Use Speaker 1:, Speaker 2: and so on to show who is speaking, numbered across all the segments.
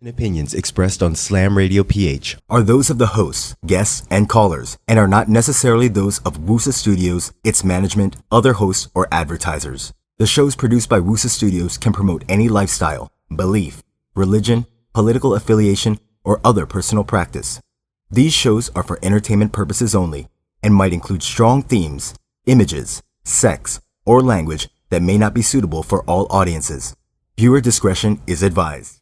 Speaker 1: And opinions expressed on Slam Radio PH
Speaker 2: are those of the hosts, guests, and callers, and are not necessarily those of Wusa Studios, its management, other hosts, or advertisers. The shows produced by Wusa Studios can promote any lifestyle, belief, religion, political affiliation, or other personal practice. These shows are for entertainment purposes only and might include strong themes, images, sex, or language that may not be suitable for all audiences. Viewer discretion is advised.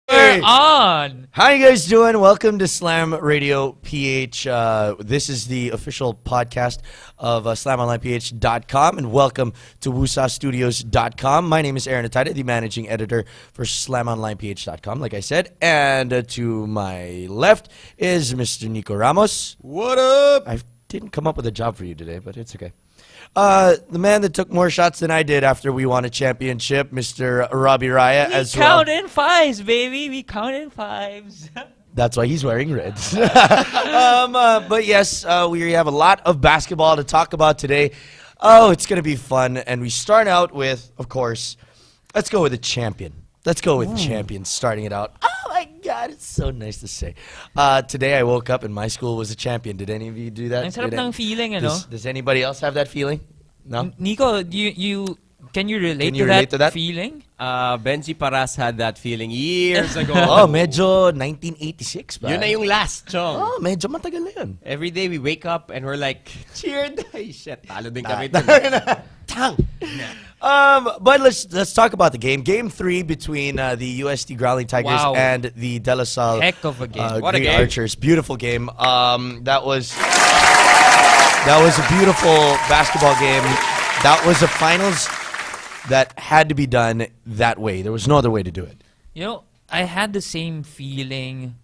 Speaker 3: We're on.
Speaker 4: How you guys doing? Welcome to Slam Radio PH. This is the official podcast of SlamOnlinePH.com, and welcome to WusaStudios.com. My name is Atayde, the managing editor for SlamOnlinePH.com, like I said. And to my left is Mr. Nikko Ramos.
Speaker 1: What up?
Speaker 4: I didn't come up with a job for you today, but it's okay. The man that took more shots than I did after we won a championship, Mr. Robi Raya, as well.
Speaker 3: We count in fives, baby. We count in fives.
Speaker 4: That's why he's wearing reds. But yes, we have a lot of basketball to talk about today. Oh, it's going to be fun. And we start out with, of course, let's go with the champion. Let's go with champions, starting it out. Oh, my God, it's so nice to say. Today I woke up and my school was a champion. Did any of you do that?
Speaker 3: Ang sarap ng feeling, ano?
Speaker 4: Does anybody else have that feeling? No?
Speaker 3: Nico, can you relate to that feeling?
Speaker 5: Benji Paras had that feeling years ago.
Speaker 4: Oh, medyo 1986 ba?
Speaker 5: Yun na yung last, Chong.
Speaker 4: Oh, medyo matagal na yun.
Speaker 5: Every day we wake up and we're like, cheered. Ay, shit, talo din kami.
Speaker 4: Tang. But let's talk about the game. Game 3 between the UST Growling Tigers and the De La Salle
Speaker 3: Heck of a game.
Speaker 5: What a
Speaker 4: Green
Speaker 5: game.
Speaker 4: Archers. Beautiful game. That was a beautiful basketball game. That was a finals that had to be done that way. There was no other way to do it.
Speaker 3: You know, I had the same feeling.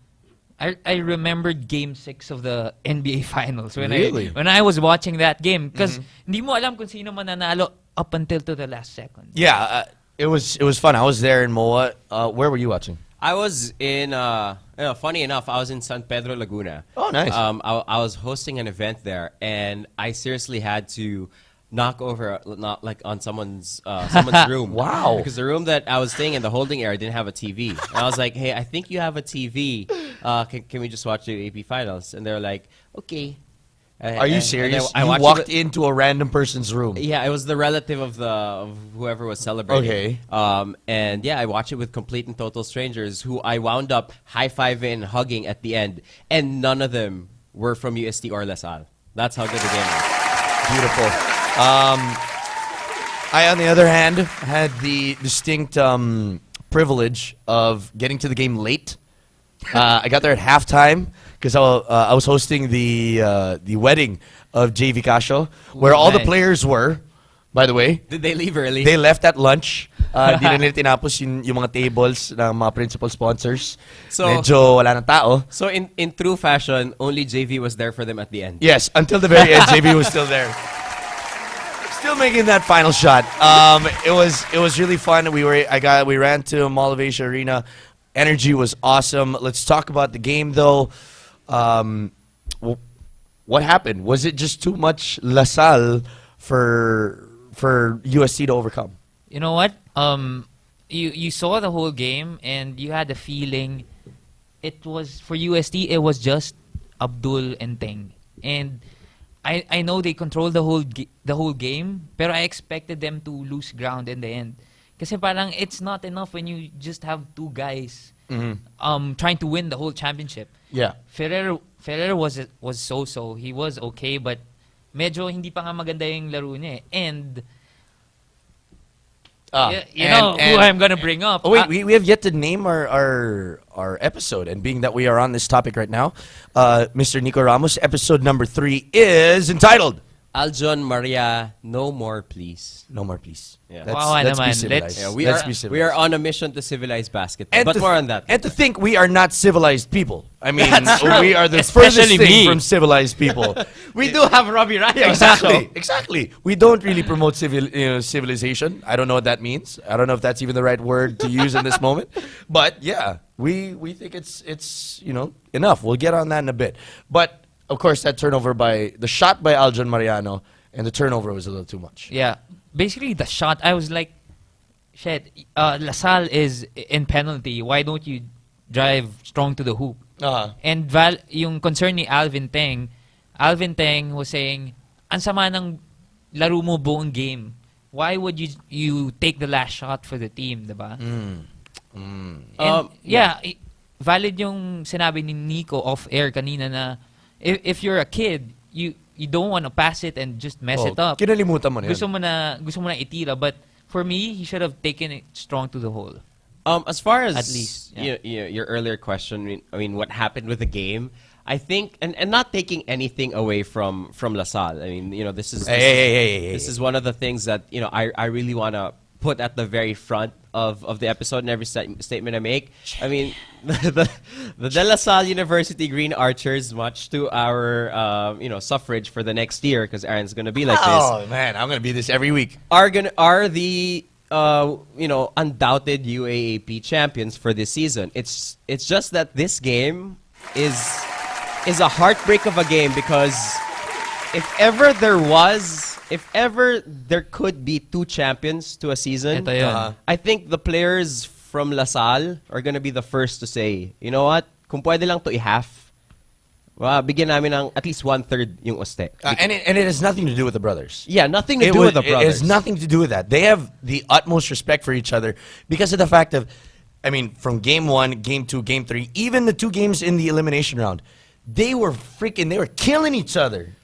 Speaker 3: I remembered Game 6 of the NBA Finals when I was watching that game, because hindi mo alam kung sino mananalo up until to the last second.
Speaker 4: Yeah, it was fun. I was there in MOA. Where were you watching?
Speaker 5: I was in, funny enough, I was in San Pedro, Laguna.
Speaker 4: Oh, nice.
Speaker 5: I was hosting an event there, and I seriously had to knock over on someone's room.
Speaker 4: Wow.
Speaker 5: Because the room that I was staying in, the holding area, didn't have a TV. And I was like, hey, I think you have a TV. Can we just watch the UAAP Finals? And they're like, okay.
Speaker 4: Are you serious?
Speaker 5: I
Speaker 4: you walked into a random person's room.
Speaker 5: Yeah, it was the relative of whoever was celebrating.
Speaker 4: Okay.
Speaker 5: And yeah, I watched it with complete and total strangers who I wound up high-fiving and hugging at the end. And none of them were from UST or La Salle. That's how good the game was.
Speaker 4: Beautiful. I, on the other hand, had the distinct privilege of getting to the game late. I got there at halftime because I was hosting the wedding of JV Casio, where all the players were. By the way,
Speaker 5: did they leave early?
Speaker 4: They left at lunch. Di na nila tinapos yung mga tables ng mga principal sponsors.
Speaker 5: So,
Speaker 4: medyo wala ng tao.
Speaker 5: So in true fashion, only JV was there for them at the end.
Speaker 4: Yes, until the very end, JV was still there. Still making that final shot. It was really fun. We ran to Mall of Asia Arena. Energy was awesome. Let's talk about the game though. What happened? Was it just too much La Salle for USC to overcome?
Speaker 3: You know what? You saw the whole game and you had the feeling it was for UST. It was just Abdul and Teng, and I know they controlled the whole game, pero I expected them to lose ground in the end. Kasi parang it's not enough when you just have two guys trying to win the whole championship.
Speaker 4: Yeah.
Speaker 3: Ferrer was so. He was okay, but medyo hindi pa nga maganda yung laro niya eh. And you know who I'm gonna bring up.
Speaker 4: Oh wait, we have yet to name our episode, and being that we are on this topic right now, Mr. Nikko Ramos, episode number 3 is entitled
Speaker 5: AljoNoMariaNoMorePlease.
Speaker 4: No More Please.
Speaker 5: Yeah.
Speaker 4: Let's be
Speaker 3: naman.
Speaker 4: civilized.
Speaker 5: Yeah,
Speaker 4: Let's be civilized.
Speaker 5: we are on a mission to civilize basketball.
Speaker 4: And
Speaker 5: but more on that.
Speaker 4: And to think we are not civilized people. I mean, we are the
Speaker 3: Especially
Speaker 4: furthest thing
Speaker 3: me.
Speaker 4: from civilized people.
Speaker 5: We do have Robi Raya.
Speaker 4: Yeah, exactly. We don't really promote civilization. I don't know what that means. I don't know if that's even the right word to use in this moment. But yeah, we think it's enough. We'll get on that in a bit. But of course, that turnover by the shot by AljoNoMariano and the turnover was a little too much.
Speaker 3: Yeah, basically the shot. I was like, shit, Lasal is in penalty. Why don't you drive strong to the hoop? And yung concern ni Alvin Teng was saying, ang sama ng laro mo buong game. Why would you take the last shot for the team, diba? And, valid yung sinabi ni Nico off-air kanina na if you're a kid, you don't want to pass it and just mess it up.
Speaker 4: Kinalimutan mo na yan.
Speaker 3: Gusto mo na itira. But for me, he should have taken it strong to the hole.
Speaker 5: As far as
Speaker 3: at least,
Speaker 5: your earlier question, I mean, what happened with the game? I think, and not taking anything away from LaSalle. I mean, this is one of the things that I really want to put at the very front of the episode and every statement I make. I mean, the De La Salle University Green Archers, much to our suffrage for the next year, because Aaron's gonna be like this.
Speaker 4: Oh man, I'm gonna be this every week.
Speaker 5: Are the undoubted UAAP champions for this season. It's just that this game is a heartbreak of a game, because if ever there could be two champions to a season, I think the players from LaSalle are gonna be the first to say, you know what, kung pwede lang to i-half, bigyan namin ng at least 1/3 yung Oste.
Speaker 4: And it has nothing to do with the brothers.
Speaker 5: Yeah, nothing to do with the brothers.
Speaker 4: It has nothing to do with that. They have the utmost respect for each other because of the fact of, I mean, from game 1, game 2, game 3, even the 2 games in the elimination round, they were killing each other.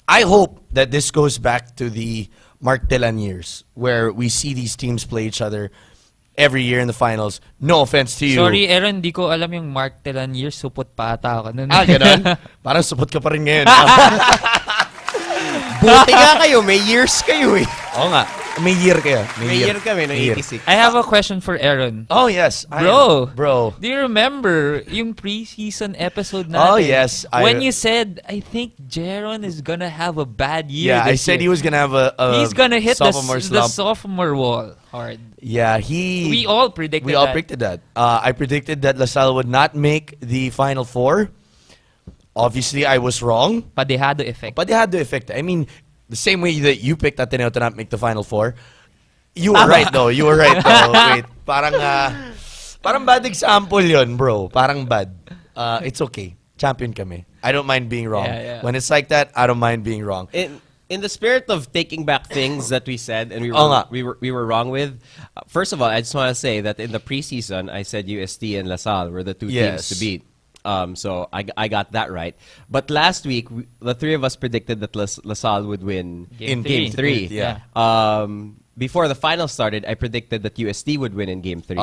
Speaker 4: I hope that this goes back to the Mark Telan years, where we see these teams play each other every year in the finals. No offense to you.
Speaker 3: Sorry, Aaron, di ko alam yung Mark Telan years. Supot pa ata ako nun.
Speaker 4: Ganun? Parang supot ka pa rin ngayon.
Speaker 5: Buti nga kayo, may years kayo eh.
Speaker 4: Oo nga. May year kayo.
Speaker 5: May year kami, no, 86.
Speaker 3: I have a question for Aaron.
Speaker 4: Oh, yes.
Speaker 3: Bro. Do you remember yung preseason episode natin?
Speaker 4: Oh, yes.
Speaker 3: When you said, I think Jeron is gonna have a bad year.
Speaker 4: Yeah, I said he was gonna have a
Speaker 3: he's gonna hit the
Speaker 4: slump.
Speaker 3: sophomore wall hard.
Speaker 4: Yeah,
Speaker 3: we all predicted
Speaker 4: that. I predicted that LaSalle would not make the Final Four. Obviously, I was wrong.
Speaker 3: Padehado effect. I
Speaker 4: mean, the same way that you picked Ateneo to not make the Final Four. You were right, though. Wait, parang bad example yon, bro. Parang bad. It's okay. Champion kami. I don't mind being wrong.
Speaker 3: Yeah.
Speaker 4: When it's like that, I don't mind being wrong.
Speaker 5: In the spirit of taking back things that we said and we were wrong with, first of all, I just want to say that in the preseason, I said UST and LaSalle were the two teams to beat. So I got that right. But last week, the three of us predicted that LaSalle would win
Speaker 3: Game
Speaker 5: Game 3.
Speaker 3: Yeah.
Speaker 5: Before the final started, I predicted that UST would win in Game 3.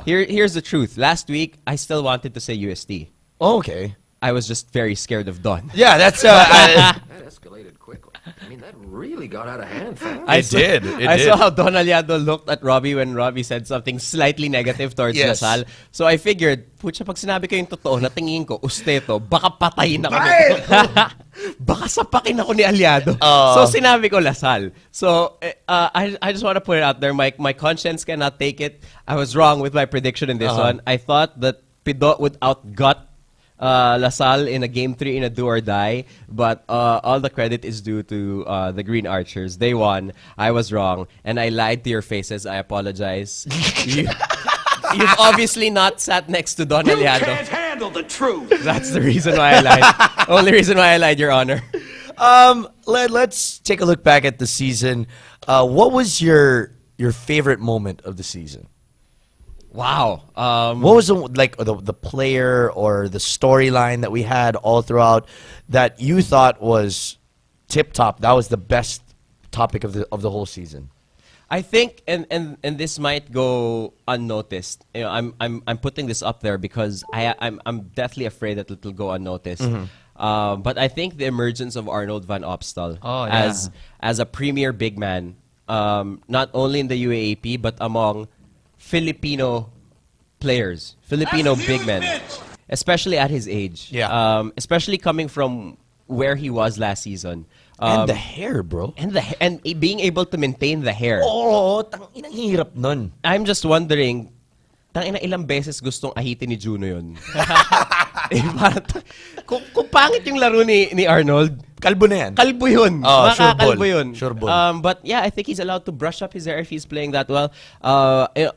Speaker 5: Here's the truth. Last week, I still wanted to say UST.
Speaker 4: Oh, okay.
Speaker 5: I was just very scared of Don.
Speaker 4: Yeah, that's...
Speaker 6: That escalated quickly. I mean, that really got out of hand fast.
Speaker 4: It did.
Speaker 5: I saw how Don Aliado looked at Robbie when Robbie said something slightly negative towards LaSalle. So I figured, putya, pag sinabi ko yung totoo, natingin ko, usteto, baka patayin ako nito. Baka sapakin ako ni Aliado. So sinabi ko LaSalle. So I just want to put it out there. My conscience cannot take it. I was wrong with my prediction in this one. I thought that Pidot would outgut LaSalle in a Game 3 in a do or die, but all the credit is due to the Green Archers. They won. I was wrong, and I lied to your faces. I apologize. You've obviously not sat next to Don Aliado.
Speaker 6: You can't handle the truth.
Speaker 5: That's the reason why I lied. Only reason why I lied, Your Honor.
Speaker 4: Let's take a look back at the season. What was your favorite moment of the season?
Speaker 5: Wow.
Speaker 4: What was the player or the storyline that we had all throughout that you thought was tip top? That was the best topic of the whole season.
Speaker 5: I think, and this might go unnoticed. You know, I'm putting this up there because I'm deathly afraid that it will go unnoticed. But I think the emergence of Arnold van Opstal as a premier big man, not only in the UAAP but among Filipino players, Filipino big men, especially at his age.
Speaker 4: Yeah.
Speaker 5: Especially coming from where he was last season.
Speaker 4: And the hair, bro.
Speaker 5: And being able to maintain the hair.
Speaker 4: Oh, tangina hirap nun.
Speaker 5: I'm just wondering, tangina ilang beses gustong ahitin ni Juno yun. Kung pangit yung laro ni Arnold,
Speaker 4: Kalbo na yan.
Speaker 5: kalbo yun.
Speaker 4: Oh, sure
Speaker 5: Makakalbo
Speaker 4: ball.
Speaker 5: yun.
Speaker 4: Sure ball.
Speaker 5: But yeah, I think he's allowed to brush up his hair if he's playing that well.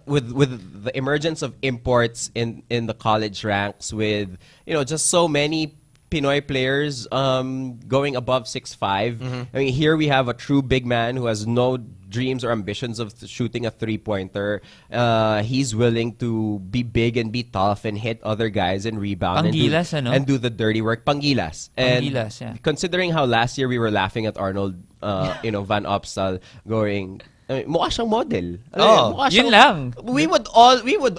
Speaker 5: With the emergence of imports in the college ranks, with just so many Pinoy players going above 6'5". I mean, here we have a true big man who has no dreams or ambitions of shooting a three-pointer. He's willing to be big and be tough and hit other guys and rebound
Speaker 3: Panggilas,
Speaker 5: and do the dirty work. Panggilas. And
Speaker 3: Panggilas, yeah.
Speaker 5: considering how last year we were laughing at Arnold, Van Opstal going, mukha siyang model. Mukha
Speaker 3: yun
Speaker 5: siyang-
Speaker 3: lang.
Speaker 5: We would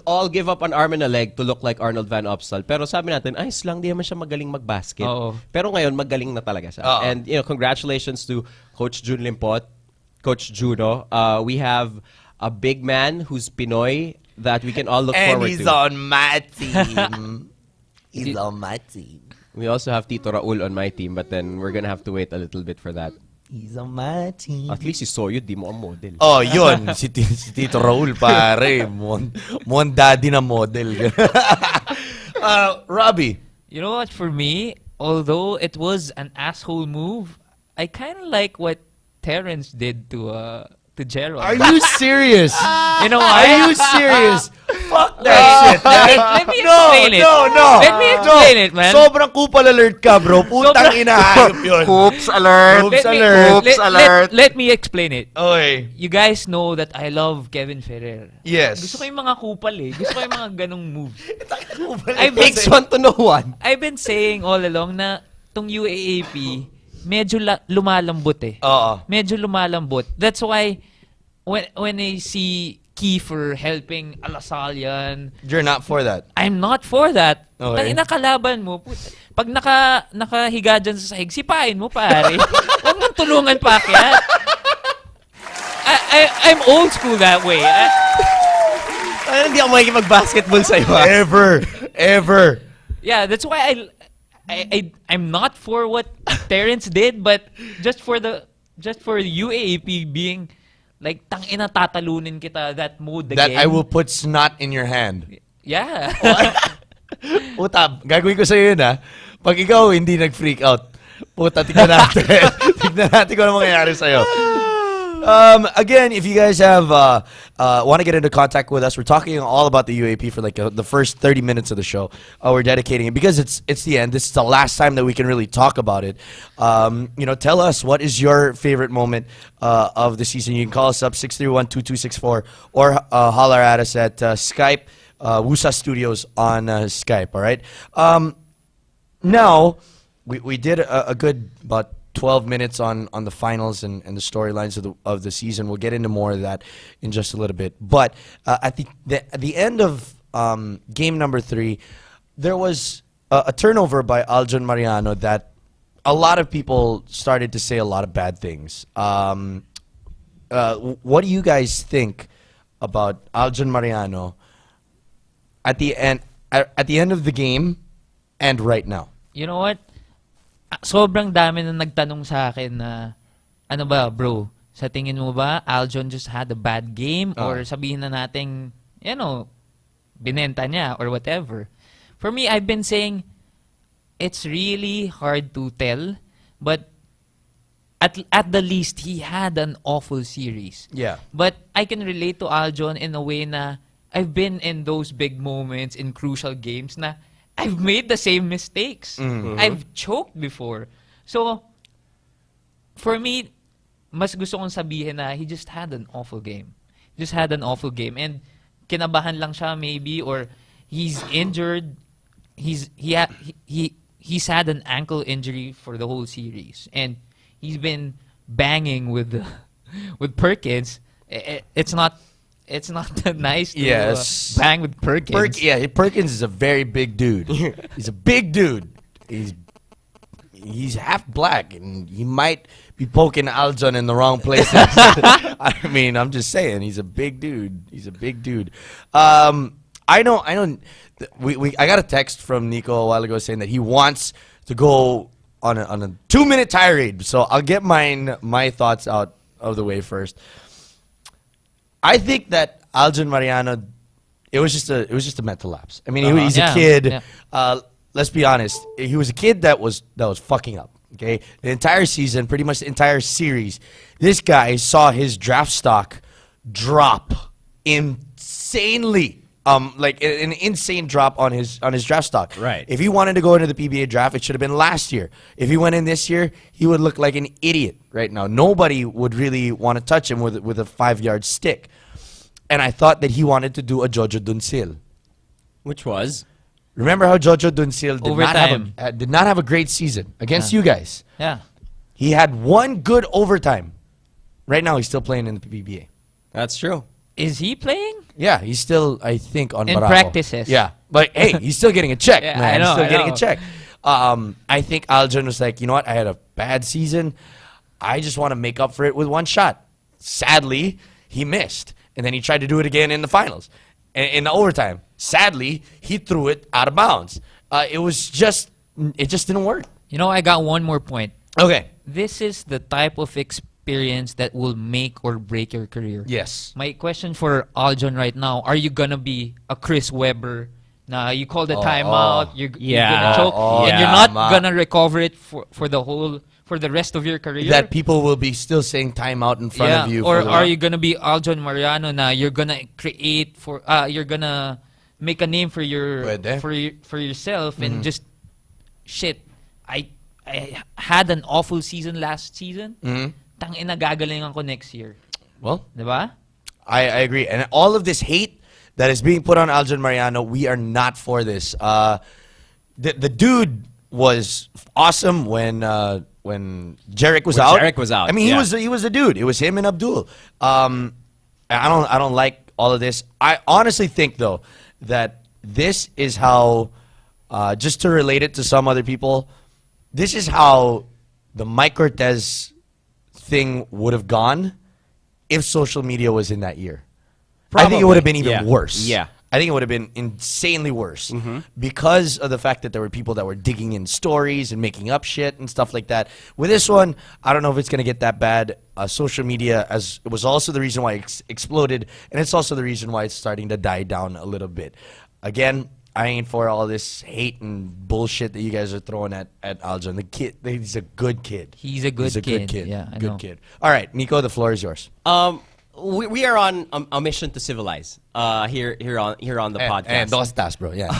Speaker 5: all give up an arm and a leg to look like Arnold Van Opstal. Pero sabi natin, ayos lang, di naman siya magaling mag-basket.
Speaker 3: Oo.
Speaker 5: Pero ngayon, magaling na talaga siya.
Speaker 4: Oo.
Speaker 5: And congratulations to Coach Jun Limpot, Coach Juno. We have a big man who's Pinoy that we can all look
Speaker 4: And
Speaker 5: forward
Speaker 4: he's
Speaker 5: to.
Speaker 4: on my team. He's on my team.
Speaker 5: We also have Tito Raul on my team, but then we're gonna have to wait a little bit for that.
Speaker 4: He's on my team.
Speaker 5: At least si Soyo, di mo ang model.
Speaker 4: Oh, yun. si Tito Raul, pare. Mon daddy na model. Robbie.
Speaker 3: You know what? For me, although it was an asshole move, I kind of like what Terrence did to Gerald.
Speaker 1: Are you serious?
Speaker 3: You know
Speaker 1: Are
Speaker 3: why?
Speaker 1: you serious?
Speaker 4: Fuck that shit, man.
Speaker 3: Let me explain it.
Speaker 4: No.
Speaker 3: Let me explain it, man.
Speaker 4: Sobrang kupal alert ka, bro. Putang
Speaker 3: Sobrang-
Speaker 4: inahayop yun.
Speaker 2: Oops alert!
Speaker 4: Oops alert.
Speaker 3: Let me explain it.
Speaker 4: Okay.
Speaker 3: You guys know that I love Kevin Ferrer.
Speaker 4: Yes.
Speaker 3: Gusto ko yung mga kupal eh. Gusto ko yung mga ganong moves.
Speaker 5: It makes one to know one.
Speaker 3: I've been saying all along na tong UAAP, medyo lumalambot eh.
Speaker 4: Oo.
Speaker 3: Medyo lumalambot. That's why when I see Kiefer helping Alasalyan,
Speaker 4: You're not for that.
Speaker 3: I'm not for that.
Speaker 4: Okay.
Speaker 3: Tangina kalaban mo. Pag nakahiga dyan sa sahig, sipain mo pare. Huwag mong tulungan pa kaya. I'm old school that way.
Speaker 5: Hindi ako makikipag-basketball sa'yo.
Speaker 4: Ever.
Speaker 3: Yeah, that's why I'm not for what Terrence did, but just for UAAP being like tangina tatalunin kita that mode
Speaker 4: That
Speaker 3: again.
Speaker 4: I will put snot in your hand.
Speaker 3: Yeah.
Speaker 4: Puta, gagawin ko sa'yo yun, ha? Pag ikaw hindi nag-freak out, puta, tignan natin. Tignan natin kung ano mangyayari sa'yo. Again, if you guys have want to get into contact with us, we're talking all about the UAP for like the first 30 minutes of the show. We're dedicating it because it's the end. This is the last time that we can really talk about it. Tell us what is your favorite moment of the season. You can call us up 631-2264 or holler at us at Skype, Wusa Studios on Skype. All right. Now we did a good about 12 minutes on the finals and the storylines of the season. We'll get into more of that in just a little bit. But at the end of game number 3, there was a turnover by AljoNoMariano that a lot of people started to say a lot of bad things. What do you guys think about AljoNoMariano at the end of the game and right now?
Speaker 3: You know what? Sobrang dami na nagtanong sa akin na, ano ba, bro, sa tingin mo ba, Aljon just had a bad game? Or sabihin na nating, binenta niya or whatever. For me, I've been saying, it's really hard to tell, but at the least, he had an awful series.
Speaker 4: Yeah.
Speaker 3: But I can relate to Aljon in a way na I've been in those big moments in crucial games na I've made the same mistakes. I've choked before. So, for me, mas gusto kong sabihin na he just had an awful game. Just had an awful game. And kinabahan lang siya maybe, or he's injured. He's had an ankle injury for the whole series. And he's been banging with Perkins. It's not nice to bang with Perkins.
Speaker 4: Perkins is a very big dude. He's a big dude. He's half black, and he might be poking Aljon in the wrong places. I mean, I'm just saying, he's a big dude. I know. I got a text from Nikko a while ago saying that he wants to go on a 2-minute tirade. So I'll get my thoughts out of the way first. I think that AljoNoMariano, it was just a mental lapse. I mean, he's a kid.
Speaker 3: Yeah.
Speaker 4: let's be honest. He was a kid that was fucking up. Okay, the entire season, pretty much the entire series, this guy saw his draft stock drop insanely. Like an insane drop on his draft stock.
Speaker 5: Right.
Speaker 4: If he wanted to go into the PBA draft, it should have been last year. If he went in this year, he would look like an idiot right now. Nobody would really want to touch him with a 5-yard stick. And I thought that he wanted to do a Jojo Dunsil.
Speaker 5: Which was?
Speaker 4: Remember how Jojo Dunsil
Speaker 3: Overtime.
Speaker 4: did not have a great season against you guys.
Speaker 3: Yeah.
Speaker 4: He had one good overtime. Right now, he's still playing in the PBA.
Speaker 5: That's true.
Speaker 3: Is he playing?
Speaker 4: Yeah, he's still, I think, on
Speaker 3: In
Speaker 4: Barako.
Speaker 3: practices.
Speaker 4: Yeah, but hey, he's still getting a check,
Speaker 3: Yeah,
Speaker 4: man.
Speaker 3: I know,
Speaker 4: He's still
Speaker 3: I
Speaker 4: getting
Speaker 3: know.
Speaker 4: a check. I think Aljon was like, you know what? I had a bad season. I just want to make up for it with one shot. Sadly, he missed, and then he tried to do it again in the finals, in the overtime. Sadly, he threw it out of bounds. It just didn't work.
Speaker 3: You know, I got one more point.
Speaker 4: Okay.
Speaker 3: This is the type of experience that will make or break your career.
Speaker 4: Yes.
Speaker 3: My question for Aljon right now, are you gonna be a Chris Webber? Now you call the timeout, you're
Speaker 5: Yeah.
Speaker 3: gonna choke, and
Speaker 4: yeah,
Speaker 3: you're not
Speaker 4: ma.
Speaker 3: gonna recover it for the rest of your career.
Speaker 4: That people will be still saying timeout in front of you.
Speaker 3: Or
Speaker 4: for the-
Speaker 3: are you gonna be Aljon Mariano? Now you're gonna create you're gonna make a name for
Speaker 4: Pwede.
Speaker 3: for yourself and just shit. I had an awful season last season. Tangina gagalingan ko next year.
Speaker 4: Well,
Speaker 3: Diba?
Speaker 4: I agree. And all of this hate that is being put on Aljon Mariano, we are not for this. The dude was awesome when Jerick was
Speaker 5: When
Speaker 4: out.
Speaker 5: Jerick was out,
Speaker 4: I mean,
Speaker 5: yeah.
Speaker 4: he was a dude. It was him and Abdul. I don't like all of this. I honestly think though that this is how, just to relate it to some other people, this is how the Mike Cortez thing would have gone if social media was in that year. I think it would have been even
Speaker 5: Yeah.
Speaker 4: worse.
Speaker 5: Yeah.
Speaker 4: I think it would have been insanely worse because of the fact that there were people that were digging in stories and making up shit and stuff like that. With this one, I don't know if it's going to get that bad. Social media it was also the reason why it exploded, and it's also the reason why it's starting to die down a little bit. Again, I ain't for all this hate and bullshit that you guys are throwing at Aljon. The kid, he's a good kid.
Speaker 3: He's a good
Speaker 4: Good
Speaker 3: kid.
Speaker 4: kid.
Speaker 3: Yeah, I
Speaker 4: good
Speaker 3: know.
Speaker 4: kid. All right, Nico, the floor is yours.
Speaker 5: We are on a mission to civilize here on the podcast.
Speaker 4: Dos taas, bro. Yan.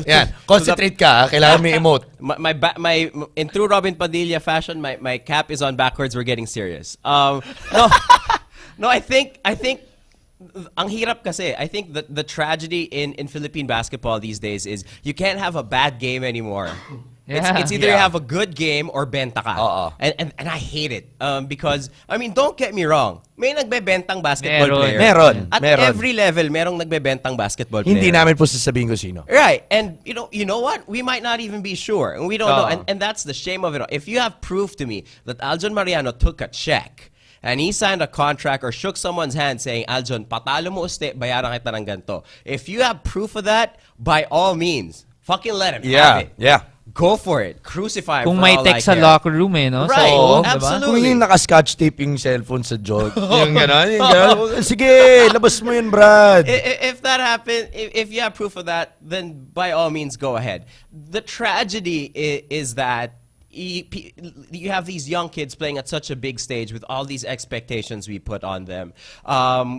Speaker 4: Yan. Concentrate ka. Kailangan may emote.
Speaker 5: My in true Robin Padilla fashion, my cap is on backwards. We're getting serious. No, I think ang hirap kasi. I think the tragedy in Philippine basketball these days is you can't have a bad game anymore.
Speaker 3: Yeah.
Speaker 5: It's either you have a good game or benta ka.
Speaker 4: Oo.
Speaker 5: And I hate it because, I mean, don't get me wrong. May nagbebentang basketball
Speaker 3: Meron.
Speaker 5: player.
Speaker 4: Meron.
Speaker 5: At
Speaker 4: Meron.
Speaker 5: every level, merong nagbebentang basketball player.
Speaker 4: Hindi namin po sasabihin ko sino.
Speaker 5: Right, and you know what? We might not even be sure, and we don't know,
Speaker 4: Uh-uh.
Speaker 5: and that's the shame of it all. If you have proof to me that Aljon Mariano took a check and he signed a contract or shook someone's hand saying, Aljon, patalo mo uste, bayaran kita ng ganito. If you have proof of that, by all means, fucking let him have it.
Speaker 4: Yeah.
Speaker 5: Go for it. Crucify him
Speaker 3: Kung
Speaker 5: for
Speaker 3: may
Speaker 5: all
Speaker 3: text
Speaker 5: I
Speaker 3: sa
Speaker 5: care.
Speaker 3: locker room eh, no?
Speaker 5: Right,
Speaker 3: So,
Speaker 5: absolutely.
Speaker 4: Kung yung naka-scotch tape yung cellphone sa joke. Yung gano'n. Sige, labas mo yun, Brad.
Speaker 5: If that happened, if you have proof of that, then by all means go ahead. The tragedy is that you have these young kids playing at such a big stage with all these expectations we put on them.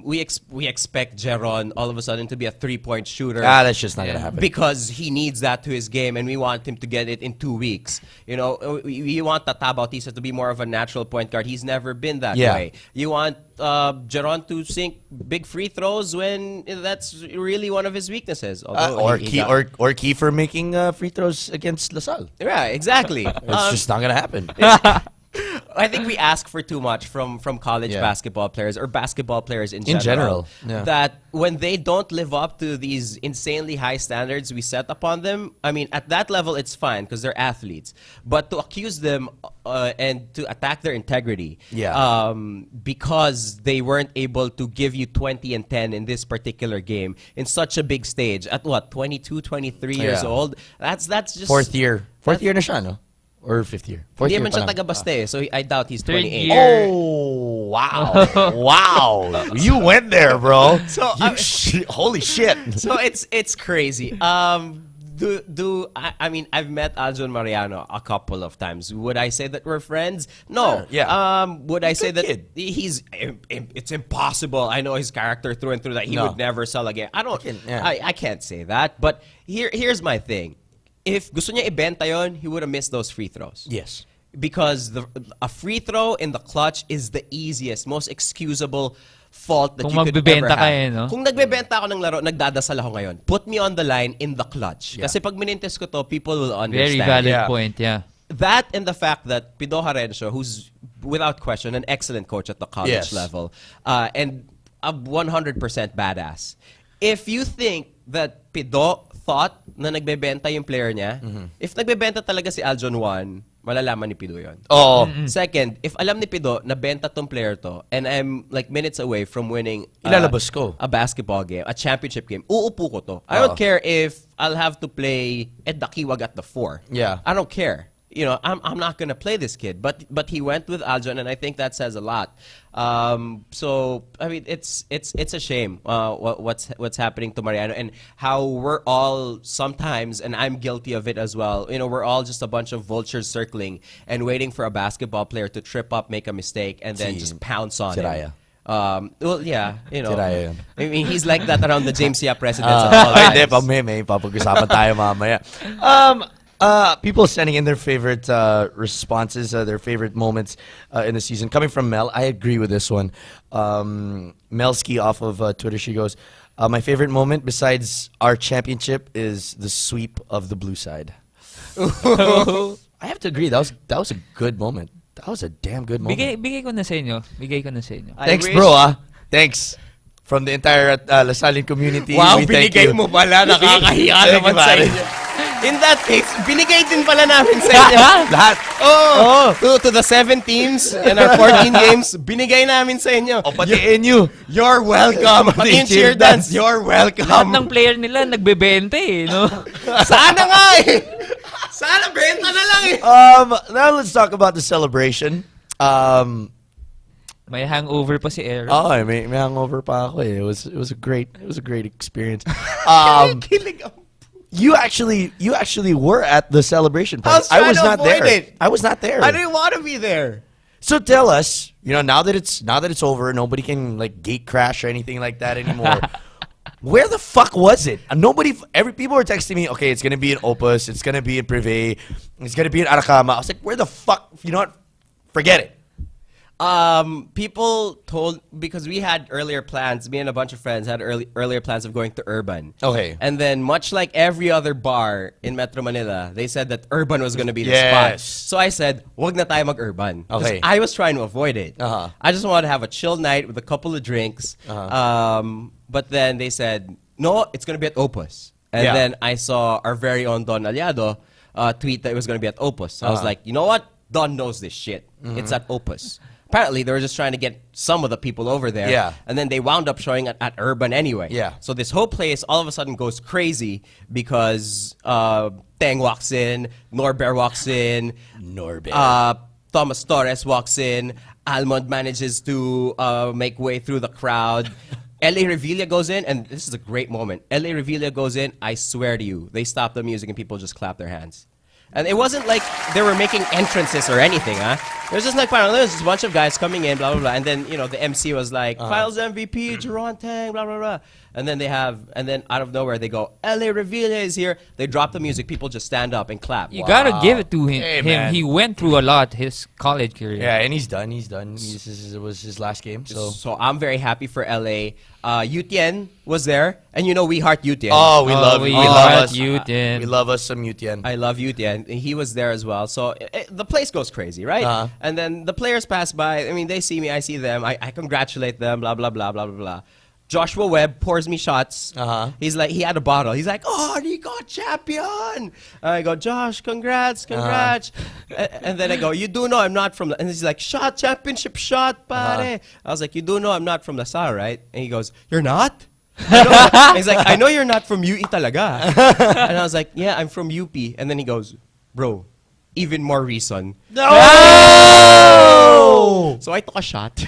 Speaker 5: We expect Jeron all of a sudden to be a 3-point shooter.
Speaker 4: That's just not gonna happen.
Speaker 5: Because he needs that to his game, and we want him to get it in 2 weeks. You know, we want Tata Bautista to be more of a natural point guard. He's never been that
Speaker 4: Yeah.
Speaker 5: way. You want Jeron to sink big free throws when that's really one of his weaknesses. Although
Speaker 4: Or
Speaker 5: he got-
Speaker 4: Kiefer making free throws against LaSalle.
Speaker 5: Right, exactly.
Speaker 4: It's just not gonna happen.
Speaker 5: I think we ask for too much from college
Speaker 4: Yeah.
Speaker 5: basketball players or basketball players in
Speaker 4: In
Speaker 5: general.
Speaker 4: general, yeah.
Speaker 5: That when they don't live up to these insanely high standards we set upon them, I mean, at that level it's fine because they're athletes. But to accuse them and to attack their integrity,
Speaker 4: Yeah.
Speaker 5: because they weren't able to give you 20 and 10 in this particular game in such a big stage at what 22, 23 years
Speaker 4: Yeah.
Speaker 5: old. That's just
Speaker 4: Fourth year na siya, no? Or fifth year? Fourth
Speaker 5: Hindi
Speaker 4: year
Speaker 5: man
Speaker 4: pa
Speaker 5: siya
Speaker 4: lang.
Speaker 5: taga-Baste, so I doubt he's
Speaker 3: Third
Speaker 5: 28.
Speaker 3: year.
Speaker 4: Oh, wow. Wow. You went there, bro.
Speaker 5: So,
Speaker 4: Holy shit.
Speaker 5: So it's crazy. I mean, I've met Aljon Mariano a couple of times. Would I say that we're friends? No.
Speaker 4: Yeah.
Speaker 5: Would I say that
Speaker 4: kid.
Speaker 5: it's impossible? I know his character through and through that he would never sell again. I can't say that. But here's my thing. If gusto niya ibenta yon, he would have missed those free throws.
Speaker 4: Yes.
Speaker 5: Because a free throw in the clutch is the easiest, most excusable fault that
Speaker 3: Kung
Speaker 5: you could
Speaker 3: magbebenta
Speaker 5: ever have.
Speaker 3: ka no?
Speaker 5: Kung nagbebenta ako ng laro, nagdadasal ako ngayon. Put me on the line in the clutch. Kasi pag minintes ko to, people will understand.
Speaker 3: Very valid point, yeah.
Speaker 5: That and the fact that Pido Harencio, who's without question an excellent coach at the college level, and a 100% badass. If you think that Pido thought na nagbebenta yung player niya, if nagbebenta talaga si Aljon 1, malalaman ni Pido yun.
Speaker 4: Oh.
Speaker 5: Second, if alam ni Pido na benta tong player to, and I'm like minutes away from winning
Speaker 4: Ilalabas ko.
Speaker 5: a basketball game, a championship game, uupo ko to. I don't care if I'll have to play Ed Dakiwag at the 4.
Speaker 4: Yeah.
Speaker 5: I don't care. You know, I'm not gonna play this kid, but he went with Aljon, and I think that says a lot. So I mean, it's a shame what's happening to Mariano, and how we're all sometimes, and I'm guilty of it as well. You know, we're all just a bunch of vultures circling and waiting for a basketball player to trip up, make a mistake, and then just pounce on him. Well, yeah, you know. I mean, he's like that around the James Yap residence at all times.
Speaker 4: Hindi, may papag-usapan tayo mamaya. People sending in their favorite responses, their favorite moments in the season. Coming from Mel, I agree with this one. Melski off of Twitter, she goes, my favorite moment besides our championship is the sweep of the blue side. I have to agree, that was a good moment. That was a damn good moment.
Speaker 3: Bigay ko na sa inyo. Bigay ko na sa inyo.
Speaker 4: Thanks, bro. Thanks. From the entire Lasallian community,
Speaker 5: wow,
Speaker 4: we thank
Speaker 5: binigay
Speaker 4: you.
Speaker 5: mo pala. Nakakahiya
Speaker 4: Thank
Speaker 5: naman
Speaker 4: you,
Speaker 5: sa
Speaker 4: pare.
Speaker 5: inyo. In that case, binigay din pala namin sa inyo.
Speaker 4: Lahat.
Speaker 5: To the 7 teams and our 14 games, binigay namin sa inyo.
Speaker 4: O pati NU.
Speaker 5: You're welcome. Pati yung cheer dance, you're
Speaker 3: Lahat
Speaker 5: welcome.
Speaker 3: ng player nila nagbebenta no?
Speaker 5: Sana nga eh. Sana benta na lang eh.
Speaker 4: Now let's talk about the celebration.
Speaker 3: May hangover pa si Aaron.
Speaker 4: May hangover pa ako eh. It was a great experience.
Speaker 5: Kilig ako.
Speaker 4: You actually were at the celebration party.
Speaker 5: I was
Speaker 4: not
Speaker 5: trying to
Speaker 4: there.
Speaker 5: avoid it.
Speaker 4: I was not there.
Speaker 5: I didn't want to be there.
Speaker 4: So tell us, now that it's over, nobody can like gate crash or anything like that anymore. Where the fuck was it? People were texting me, okay, it's gonna be in Opus, it's gonna be in Privé, it's gonna be in Aracama. I was like, where the fuck? You know what? Forget it.
Speaker 5: People told, because we had earlier plans, me and a bunch of friends had earlier plans of going to Urban.
Speaker 4: Okay.
Speaker 5: And then much like every other bar in Metro Manila, they said that Urban was going to be the spot.
Speaker 4: Yes.
Speaker 5: So I said, wag na tayo mag-Urban. 'Cause
Speaker 4: Okay.
Speaker 5: I was trying to avoid it.
Speaker 4: Uh-huh.
Speaker 5: I just wanted to have a chill night with a couple of drinks. But then they said, no, it's going to be at Opus. And
Speaker 4: Yeah.
Speaker 5: then I saw our very own Don Aliado tweet that it was going to be at Opus. So I was like, you know what? Don knows this shit. It's at Opus. Apparently, they were just trying to get some of the people over there.
Speaker 4: Yeah.
Speaker 5: And then they wound up showing at Urban anyway.
Speaker 4: Yeah.
Speaker 5: So this whole place all of a sudden goes crazy because Teng walks in, Norbert walks in, Thomas Torres walks in, Almond manages to make way through the crowd. L.A. Revilla goes in, and this is a great moment. L.A. Revilla goes in, I swear to you, they stop the music and people just clap their hands. And it wasn't like they were making entrances or anything, huh? It was just like, there's just a bunch of guys coming in, blah, blah, blah. And then, the MC was like, Finals MVP, Jeron Tang, blah, blah, blah. And then out of nowhere, they go, L.A. Revilla is here. They drop the music. People just stand up and clap.
Speaker 3: You gotta give it to him.
Speaker 4: Hey, man.
Speaker 3: He went through a lot his college career.
Speaker 4: Yeah, and he's done. It was his last game.
Speaker 5: So I'm very happy for LA. Yutien was there, and we heart Yutien.
Speaker 4: Oh, we love us.
Speaker 3: Yutien.
Speaker 4: We love us some Yutien.
Speaker 5: I love Yutien. He was there as well. So the place goes crazy, right? And then the players pass by. I mean, they see me, I see them. I congratulate them, blah, blah, blah, blah, blah, blah. Joshua Webb pours me shots. He's like, he had a bottle. He's like, oh, Nikko, champion. I go, Josh, congrats. And then I go, you do know I'm not from... And he's like, championship shot, pare. I was like, you do know I'm not from LaSalle, right? And he goes, you're not? He's like, I know you're not from UE talaga. And I was like, yeah, I'm from UP. And then he goes, bro, even more reason.
Speaker 4: No!
Speaker 5: So I took a shot.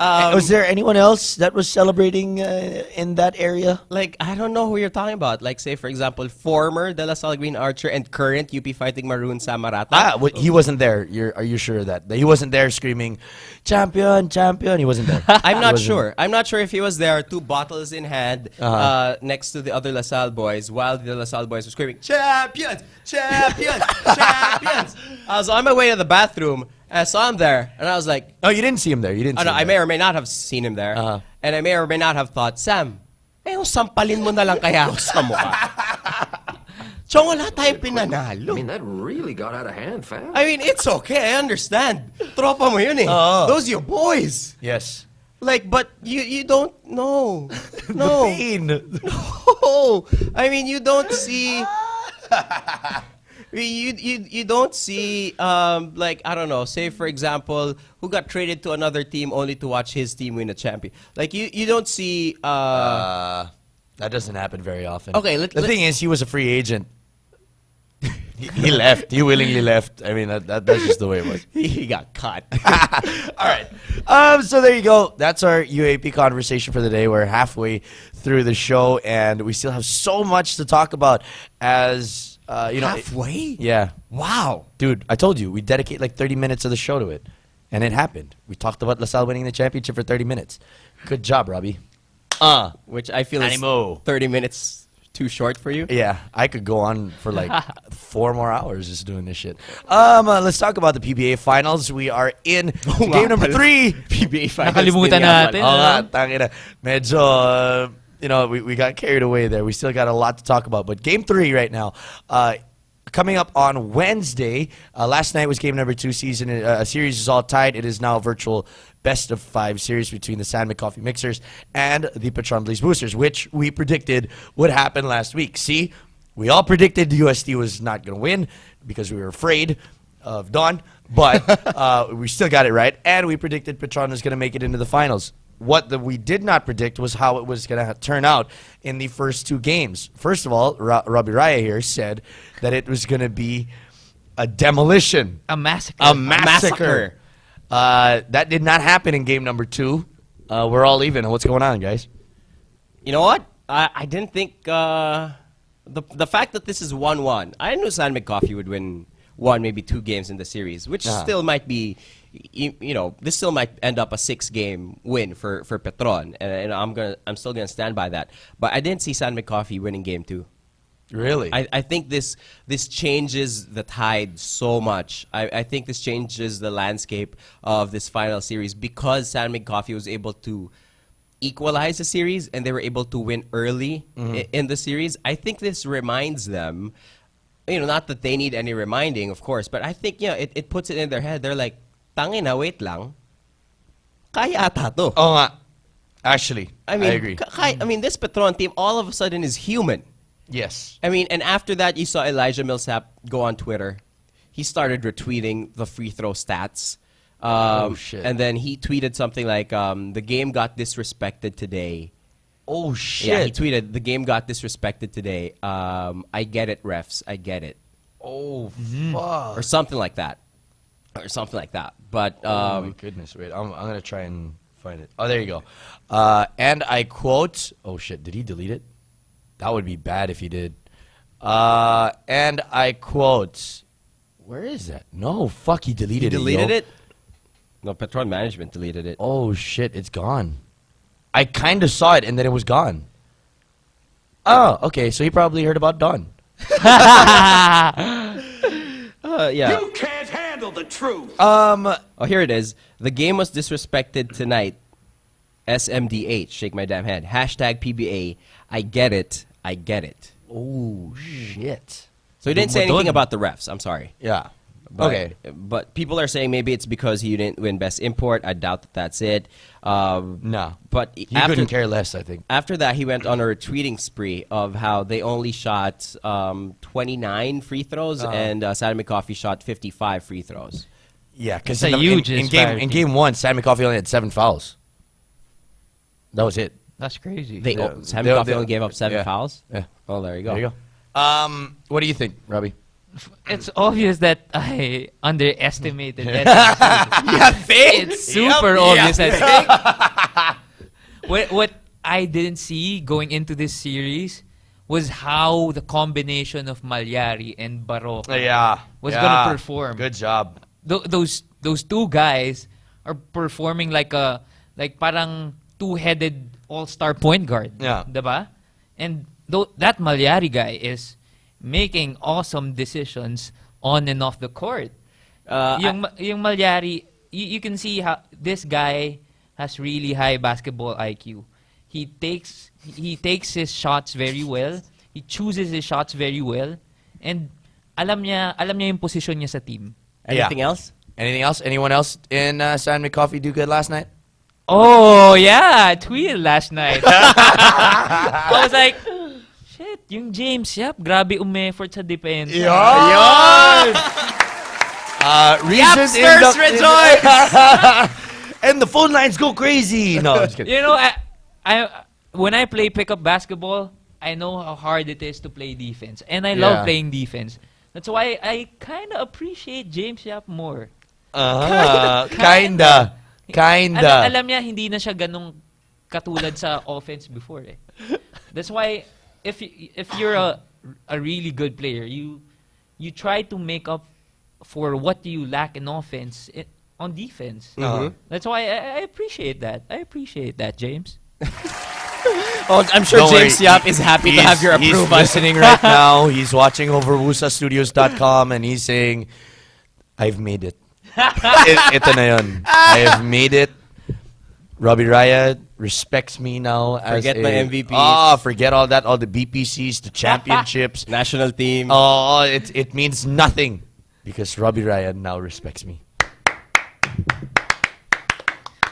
Speaker 4: Was there anyone else that was celebrating in that area?
Speaker 5: Like, I don't know who you're talking about. Like, say, for example, former De La Salle Green Archer and current UP Fighting Maroon Samarata.
Speaker 4: He wasn't there. Are you sure that he wasn't there screaming, "Champion, champion"? He wasn't there.
Speaker 5: I'm not sure. I'm not sure if he was there, 2 bottles in hand, next to the other La Salle boys, while the La Salle boys were screaming, "Champions! Champions! Champions!" I was on my way to the bathroom, and I saw him there, and I was like,
Speaker 4: Oh, you didn't see him there. You didn't.
Speaker 5: oh,
Speaker 4: See
Speaker 5: no,
Speaker 4: him
Speaker 5: I
Speaker 4: there.
Speaker 5: may or may not have seen him there. And I may or may not have thought, Sam, yung sampalin mo na lang kaya ako sa mukha. So wala tayong pinanalo.
Speaker 6: I mean, that really got out of hand fast.
Speaker 5: I mean, it's okay. I understand. Tropa mo yun eh. Those your boys.
Speaker 4: Yes.
Speaker 5: Like, but you don't know. No.
Speaker 4: Pain.
Speaker 5: No. I mean, you don't see... You don't see like, I don't know, say for example, who got traded to another team only to watch his team win a champion. Like you don't see
Speaker 4: That doesn't happen very often.
Speaker 5: Okay,
Speaker 4: the thing is, he was a free agent. He left. He willingly left. I mean, that's just the way it was.
Speaker 5: he got cut.
Speaker 4: All right. So there you go. That's our UAP conversation for the day. We're halfway through the show, and we still have so much to talk about. As you know,
Speaker 5: Halfway?
Speaker 4: Yeah.
Speaker 5: Wow.
Speaker 4: Dude, I told you we dedicate like 30 minutes of the show to it, and it happened. We talked about LaSalle winning the championship for 30 minutes. Good job, Robbie.
Speaker 5: Which I feel
Speaker 4: Animo.
Speaker 5: is 30 minutes too short for you.
Speaker 4: Yeah, I could go on for like 4 more hours just doing this shit. Let's talk about the PBA Finals. We are in game number 3.
Speaker 5: PBA Finals.
Speaker 3: Nakalimutan natin.
Speaker 4: Oo nga, tangina. Medyo, you know, we got carried away there. We still got a lot to talk about. But game 3 right now, coming up on Wednesday. Last night was game number 2. Series is all tied. It is now a virtual best-of-5 series between the San Coffee Mixers and the Petron Blaze Boosters, which we predicted would happen last week. See, we all predicted UST was not going to win because we were afraid of Don, but we still got it right, and we predicted Petron was going to make it into the finals. What we did not predict was how it was going to turn out in the first 2 games. First of all, Robi Raya here said that it was going to be a demolition.
Speaker 3: A massacre.
Speaker 4: A massacre. That did not happen in game number 2. We're all even. What's going on, guys?
Speaker 5: You know what? I didn't think the fact that this is 1-1. I knew San Coffee would win 1, maybe 2 games in the series, which still might be, you know, this still might end up a 6-game win for Petron, and I'm still gonna stand by that. But I didn't see San Coffee winning game 2.
Speaker 4: Really?
Speaker 5: I think this changes the tide so much. I think this changes the landscape of this final series because San Coffee was able to equalize the series and they were able to win early in the series. I think this reminds them, you know, not that they need any reminding, of course, but I think, you know, it puts it in their head. They're like, tangina, wait lang. Kaya ata to.
Speaker 4: Oh, nga. Actually,
Speaker 5: I mean,
Speaker 4: I agree.
Speaker 5: I mean, this Petron team all of a sudden is human.
Speaker 4: Yes.
Speaker 5: I mean, and after that, you saw Elijah Millsap go on Twitter. He started retweeting the free throw stats.
Speaker 4: Oh, shit.
Speaker 5: And then he tweeted something like, the game got disrespected today.
Speaker 4: Oh, shit.
Speaker 5: Yeah, he tweeted, the game got disrespected today. I get it, refs. I get it.
Speaker 4: Oh, fuck.
Speaker 5: Or something like that. Or something like that. But,
Speaker 4: Oh, my goodness. Wait, I'm going to try and find it. Oh, there you go. And I quote... Oh, shit. Did he delete it? That would be bad if he did. And I quote... Where is that? No, fuck, he deleted it.
Speaker 5: he deleted
Speaker 4: yo.
Speaker 5: it? No, Petron Management deleted it.
Speaker 4: Oh, shit, it's gone. I kind of saw it, and then it was gone. Oh, okay, so he probably heard about Don.
Speaker 5: Yeah.
Speaker 6: You can't handle the truth.
Speaker 5: Oh, here it is. The game was disrespected tonight. SMDH, shake my damn head. Hashtag PBA. I get it. I get it.
Speaker 4: Oh, shit.
Speaker 5: So he didn't say anything about the refs. I'm sorry.
Speaker 4: Yeah.
Speaker 5: But,
Speaker 4: Okay.
Speaker 5: But people are saying maybe it's because he didn't win Best Import. I doubt that that's it.
Speaker 4: No.
Speaker 5: But
Speaker 4: He couldn't care less, I think.
Speaker 5: after that, he went on a retweeting spree of how they only shot 29 free throws and San Coffee shot 55 free throws.
Speaker 4: Yeah, because
Speaker 3: It's a huge
Speaker 4: in
Speaker 3: disparity.
Speaker 4: game 1, San Coffee only had 7 fouls. That was it.
Speaker 3: That's crazy.
Speaker 5: San
Speaker 4: they-
Speaker 5: Coffee
Speaker 4: they-
Speaker 5: only gave up 7
Speaker 4: yeah.
Speaker 5: fouls?
Speaker 4: Yeah.
Speaker 5: Oh, there you go.
Speaker 4: There you go. What do you think, Robbie?
Speaker 3: it's obvious that I underestimated that. It's super obvious. What I didn't see going into this series was how the combination of Malyari and Barroca was gonna perform.
Speaker 4: Good job.
Speaker 3: Those two guys are performing like parang two-headed all-star point guard.
Speaker 4: Yeah.
Speaker 3: Diba? And that Malyari guy is making awesome decisions on and off the court. Yung Malyari, you can see how this guy has really high basketball IQ. He takes his shots very well. He chooses his shots very well, and alam niya yung position niya sa team.
Speaker 5: Anything else?
Speaker 4: Anything else? Anyone else in San McCoffee do good last night?
Speaker 3: Oh yeah, I tweeted last night. I was like, shit, yung James Yap, grabe umeffort sa defense.
Speaker 4: Reasons
Speaker 5: Yapsters rejoice!
Speaker 4: And the phone lines go crazy. No, I'm just kidding.
Speaker 3: You know, I when I play pickup basketball, I know how hard it is to play defense, and I love playing defense. That's why I kind of appreciate James Yap more.
Speaker 4: Kinda.
Speaker 3: Alam niya, hindi na siya ganong katulad sa offense before. That's why if you're a really good player, you try to make up for what you lack in offense on defense. That's why I appreciate that. I appreciate that, James.
Speaker 5: Oh, I'm sure
Speaker 4: Don't
Speaker 5: James
Speaker 4: worry.
Speaker 5: Yap is happy to have your approval.
Speaker 4: He's listening right now. He's watching over wusastudios.com and he's saying, I've made it. Ito na yun. I have made it. Robi Raya respects me now as
Speaker 5: Forget my MVPs.
Speaker 4: Oh, forget all that. All the BPCs, the championships.
Speaker 5: National team.
Speaker 4: Oh, it means nothing because Robi Raya now respects me.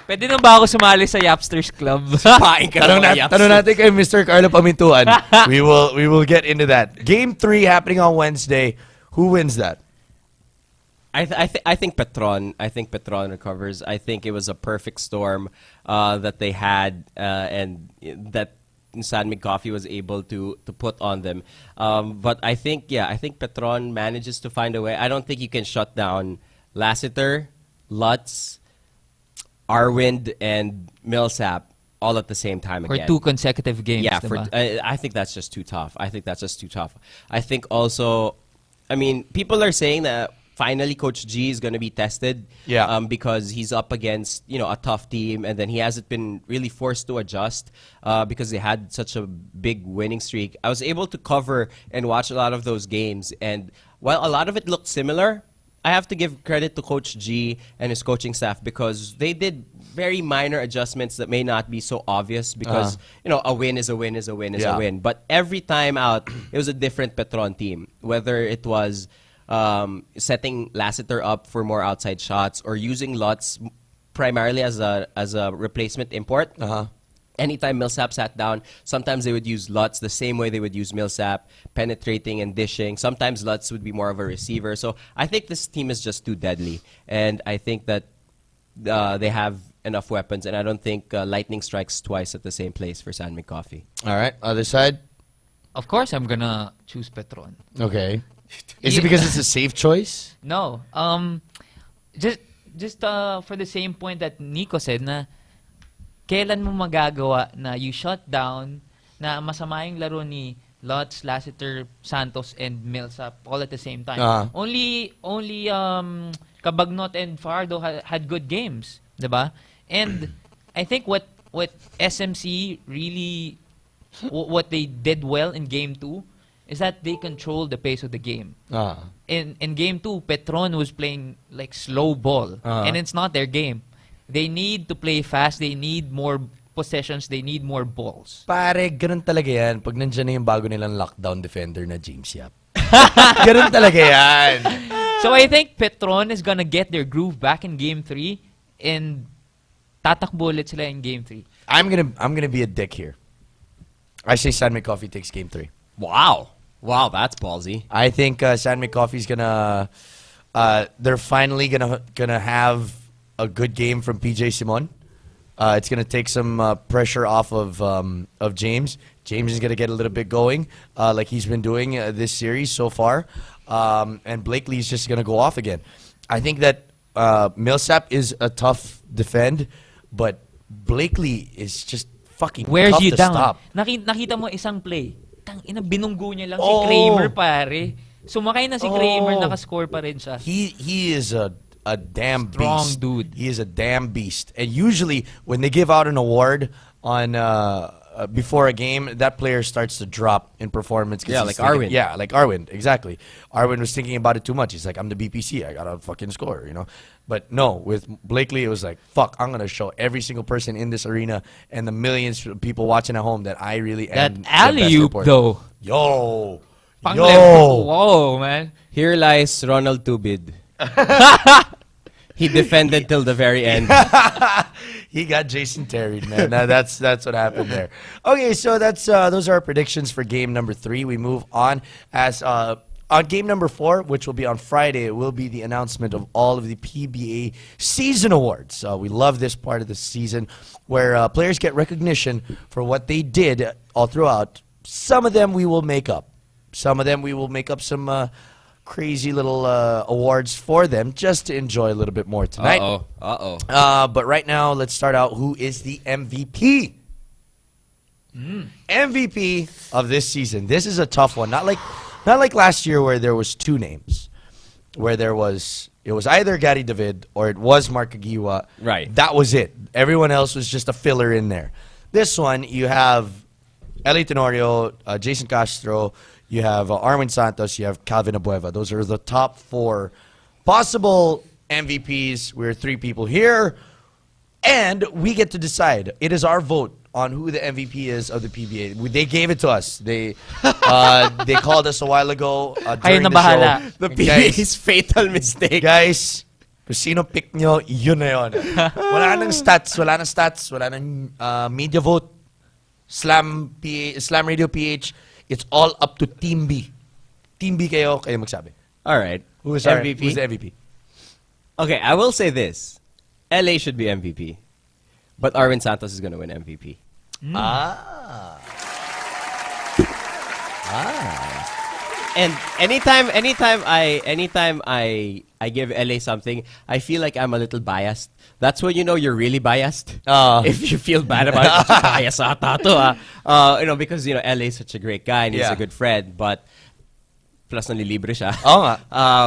Speaker 3: Pwede na ba ako sumali sa Yapsters Club?
Speaker 5: Paing ka ng mga
Speaker 4: Tanong natin kay Mr. Carlo Pamintuan. we will get into that. Game 3 happening on Wednesday. Who wins that?
Speaker 5: I think Petron. I think Petron recovers. I think it was a perfect storm that they had and that San McCoffee was able to put on them. But I think Petron manages to find a way. I don't think you can shut down Lassiter, Lutz, Arwind, and Millsap all at the same time
Speaker 3: For
Speaker 5: again.
Speaker 3: 2 consecutive games.
Speaker 5: Yeah,
Speaker 3: diba?
Speaker 5: I think that's just too tough. I think also, I mean, people are saying that finally Coach G is going to be tested.
Speaker 4: Yeah.
Speaker 5: Because he's up against, a tough team, and then he hasn't been really forced to adjust because they had such a big winning streak. I was able to cover and watch a lot of those games, and while a lot of it looked similar, I have to give credit to Coach G and his coaching staff because they did very minor adjustments that may not be so obvious because, a win is a win is a win is a win. But every time out, it was a different Petron team, whether it was setting Lassiter up for more outside shots or using Lutz primarily as a replacement import. Anytime Millsap sat down, sometimes they would use Lutz the same way they would use Millsap, penetrating and dishing. Sometimes Lutz would be more of a receiver. So I think this team is just too deadly. And I think that they have enough weapons. And I don't think lightning strikes twice at the same place for San McCoffee.
Speaker 4: All right. Other side?
Speaker 3: Of course, I'm gonna choose Petron.
Speaker 4: Okay. Is it because it's a safe choice?
Speaker 3: No. Just for the same point that Nico said na kailan mo magagawa na you shut down na masama yung laro ni Lutz, Lassiter, Santos, and Millsap all at the same time. Only Cabagnot and Fardo had good games, diba? And I think what SMC really what they did well in game 2 is that they controlled the pace of the game. In game 2, Petron was playing like slow ball, and it's not their game. They need to play fast. They need more possessions. They need more balls.
Speaker 4: Pare, ganun talaga yan. Pag nandiyan na yung bago nilang lockdown defender na James Yap. Ganun talaga yan.
Speaker 3: So I think Petron is gonna get their groove back in game 3 and tatakbo ulit sila in game 3.
Speaker 4: I'm gonna be a dick here. I say San McCoffee takes game 3.
Speaker 5: Wow, that's ballsy.
Speaker 4: I think San McCoffee's gonna they're finally gonna have a good game from PJ Simon. It's gonna take some pressure off of James. James is gonna get a little bit going, like he's been doing this series so far, and Blakely is just gonna go off again. I think that Millsap is a tough defend, but Blakely is just fucking
Speaker 3: Wears
Speaker 4: tough
Speaker 3: you
Speaker 4: to
Speaker 3: down.
Speaker 4: stop.
Speaker 3: Nakita mo isang play. Ina, binunggo niya lang
Speaker 4: Oh.
Speaker 3: si Kramer, pare. Sumakay na si Kramer, nakascore pa rin siya.
Speaker 4: He is a damn
Speaker 3: Strong
Speaker 4: beast.
Speaker 3: dude.
Speaker 4: He is a damn beast. And usually when they give out an award on before a game, that player starts to drop in performance.
Speaker 5: Yeah, like Arwin.
Speaker 4: Yeah, like Arwin, exactly. Arwin was thinking about it too much. He's like, I'm the BPC. I gotta fucking score, you know. But no, with Blakely, it was like, fuck, I'm gonna show every single person in this arena and the millions of people watching at home that I really
Speaker 3: That
Speaker 4: am. the best
Speaker 3: alley-oop,
Speaker 4: reporter.
Speaker 3: though.
Speaker 4: Yo.
Speaker 3: Whoa, man.
Speaker 5: Here lies Ronald Tubid. He defended till the very end.
Speaker 4: He got Jason Terry, man. That's what happened there. Okay, so that's those are our predictions for game number 3. We move on as on game number 4, which will be on Friday. It will be the announcement of all of the PBA season awards. We love this part of the season where players get recognition for what they did all throughout. Some of them we will make up. Some of them we will make up some crazy little awards for them just to enjoy a little bit more tonight. But right now, let's start out. Who is the MVP? MVP of this season. This is a tough one. Not like last year where there was 2 names, where it was either Gary David or it was Mark Aguiwa.
Speaker 5: Right.
Speaker 4: That was it. Everyone else was just a filler in there. This one, you have Eli Tenorio, Jason Castro, you have Arwin Santos, you have Calvin Abueva. Those are the top 4 possible MVPs. We're 3 people here, and we get to decide. It is our vote on who the MVP is of the PBA. They gave it to us. They called us a while ago during
Speaker 3: na
Speaker 4: the
Speaker 3: bahala.
Speaker 4: show.
Speaker 5: The
Speaker 4: Guys,
Speaker 5: PBA's fatal mistake.
Speaker 4: Guys, kung sino pick nyo, yun na yun. Wala nang stats, wala nang media vote. Slam Radio PH, it's all up to Team B. Team B kayo magsabi.
Speaker 5: All right.
Speaker 4: Who's
Speaker 5: MVP?
Speaker 4: Who's the MVP?
Speaker 5: Okay, I will say this. LA should be MVP. But Arwin Santos is going to win MVP. And anytime I give LA something, I feel like I'm a little biased. That's when you know you're really biased. If you feel bad about it, bias ata to because LA is such a great guy and he's
Speaker 4: Yeah.
Speaker 5: a good friend, but plus nalilibre siya.
Speaker 4: Oo nga.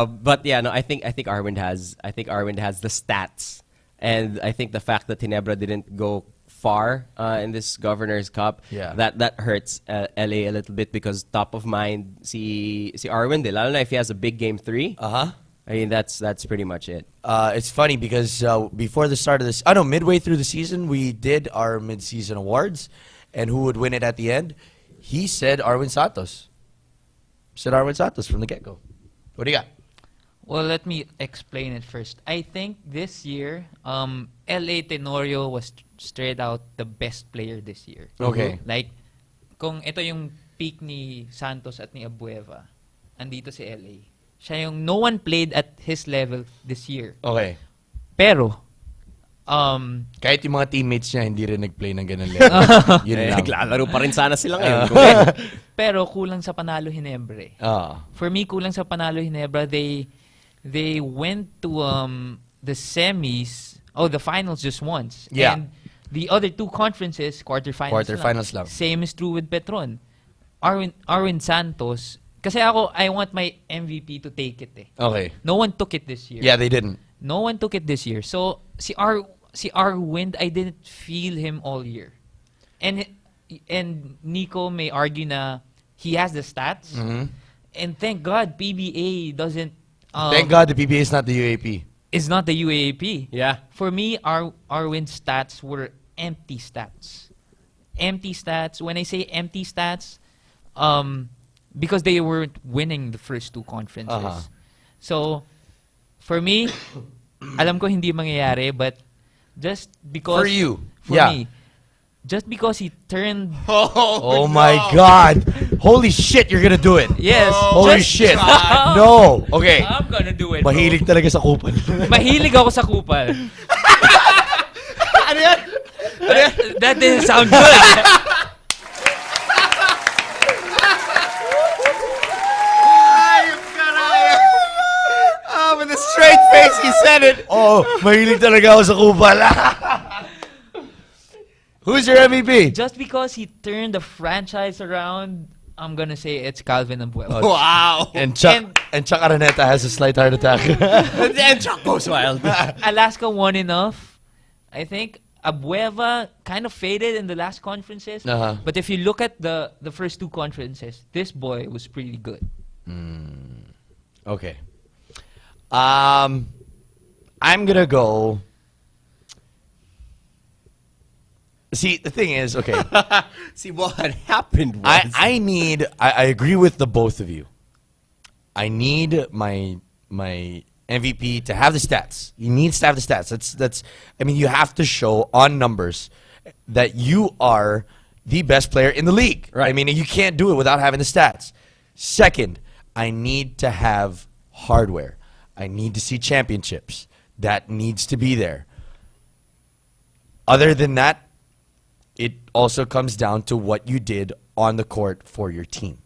Speaker 5: But yeah, no, I think Arwin has the stats, and I think the fact that Ginebra didn't go far in this Governor's Cup,
Speaker 4: Yeah.
Speaker 5: that hurts LA a little bit because top of mind si Arwin, lalo na if he has a big game 3. I mean that's pretty much it.
Speaker 4: It's funny because before the start of this, midway through the season, we did our mid-season awards, and who would win it at the end? He said Arwin Santos. From the get-go. What do you got?
Speaker 3: Well, let me explain it first. I think this year, LA Tenorio was straight out the best player this year.
Speaker 4: Okay.
Speaker 3: Like, kung ito yung peak ni Santos at ni Abueva, andito si LA. Siya yung no one played at his level this year.
Speaker 4: Okay.
Speaker 3: Pero,
Speaker 4: Kahit yung mga teammates niya hindi rin nagplay ng ganun level. Yun lang.
Speaker 5: Naglalaro pa rin sana sila ngayon.
Speaker 3: pero kulang sa Panalo Ginebra. For me, kulang sa Panalo Ginebra. They went to the semis, the finals just once.
Speaker 4: Yeah.
Speaker 3: And the other 2 conferences, quarterfinals
Speaker 4: lang.
Speaker 3: Same is true with Petron. Arwin Santos, kasi I want my MVP to take it.
Speaker 4: Okay.
Speaker 3: No one took it this year.
Speaker 4: Yeah, they didn't.
Speaker 3: No one took it this year. So, si Arwin, I didn't feel him all year. And Nikko may argue na he has the stats.
Speaker 4: Mm-hmm.
Speaker 3: And thank God, PBA doesn't...
Speaker 4: Thank God the PBA is not the UAP.
Speaker 3: Is not the UAAP.
Speaker 5: Yeah.
Speaker 3: For me, Arwin's stats were empty stats. Empty stats. When I say empty stats, because they weren't winning the first 2 conferences. So, for me, alam ko hindi mangyayari, but just because...
Speaker 4: For you.
Speaker 3: For me. Just because he turned...
Speaker 4: Oh my God. Holy shit, you're gonna do it.
Speaker 3: Yes.
Speaker 4: Holy
Speaker 3: just-
Speaker 4: shit. No. Okay.
Speaker 3: I'm gonna do it, bro.
Speaker 4: Mahilig talaga sa kupal.
Speaker 3: Mahilig ako sa kupal.
Speaker 5: Ano yan?
Speaker 3: That didn't sound good.
Speaker 5: With a straight face, he said it.
Speaker 4: Oh, mahilig talaga ako sa kupal. Who's your MVP?
Speaker 3: Just because he turned the franchise around, I'm gonna say it's Calvin Abuelo.
Speaker 5: Wow.
Speaker 4: And Chuck Araneta has a slight heart attack.
Speaker 5: And Chuck goes wild.
Speaker 3: Alaska won enough. I think Abueva kind of faded in the last conferences.
Speaker 4: Uh-huh.
Speaker 3: But if you look at the first two conferences, this boy was pretty good.
Speaker 4: Okay. I'm gonna go. See, the thing is, okay.
Speaker 5: See, what had happened was...
Speaker 4: I agree with the both of you. I need my MVP to have the stats. He needs to have the stats. That's. I mean, you have to show on numbers that you are the best player in the league.
Speaker 5: Right.
Speaker 4: I mean, you can't do it without having the stats. Second, I need to have hardware. I need to see championships. That needs to be there. Other than that, it also comes down to what you did on the court for your team.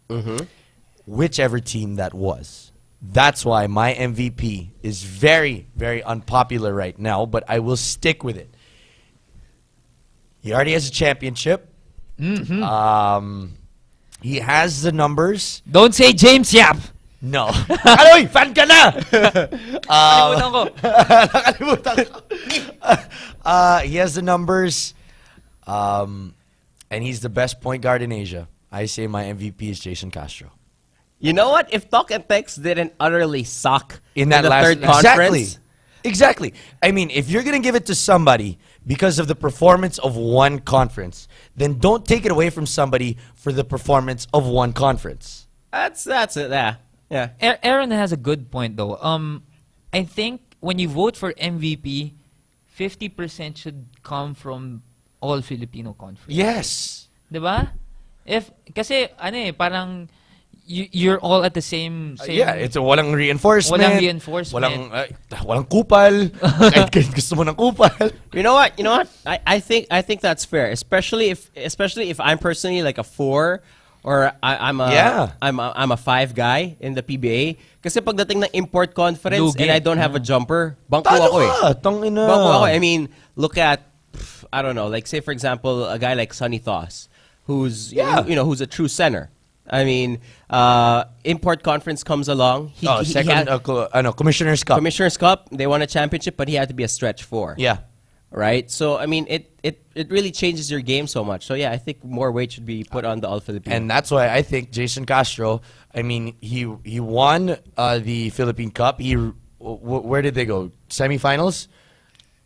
Speaker 4: Whichever team that was. That's why my MVP is very, very unpopular right now, but I will stick with it. He already has a championship. He has the numbers.
Speaker 3: Don't say James Yap.
Speaker 4: No. Aloy, fan ka na!
Speaker 3: Nakalimutan ko.
Speaker 4: Nakalimutan ko. He has the numbers. And he's the best point guard in Asia. I say my MVP is Jason Castro.
Speaker 5: You know what? If Talk and Text didn't utterly suck
Speaker 4: In that
Speaker 5: the
Speaker 4: last
Speaker 5: third conference...
Speaker 4: Exactly. I mean, if you're going to give it to somebody because of the performance of one conference, then don't take it away from somebody for the performance of one conference.
Speaker 5: That's it, yeah.
Speaker 3: Aaron has a good point though. I think when you vote for MVP, 50% should come from all Filipino conference.
Speaker 4: Yes.
Speaker 3: Diba? Kasi parang you're all at the same
Speaker 4: Yeah, it's a walang reinforcement. Walang kupal. Kahit gusto mo ng kupal.
Speaker 5: You know what? I think that's fair, especially if I'm personally like a 4 or I'm a 5 guy in the PBA. Kasi pagdating ng import conference and I don't have a jumper, bangko ako eh.
Speaker 4: Tangina.
Speaker 5: Bangko ako. I mean, look at I don't know, like say for example a guy like Sonny Thos, who's who's a true center. I mean, import conference comes along.
Speaker 4: Commissioner's Cup.
Speaker 5: Commissioner's Cup. They won a championship, but he had to be a stretch 4.
Speaker 4: Yeah.
Speaker 5: Right. So I mean, it really changes your game so much. So yeah, I think more weight should be put on the All Filipino.
Speaker 4: And that's why I think Jason Castro. I mean, he won the Philippine Cup. Where did they go? Semifinals?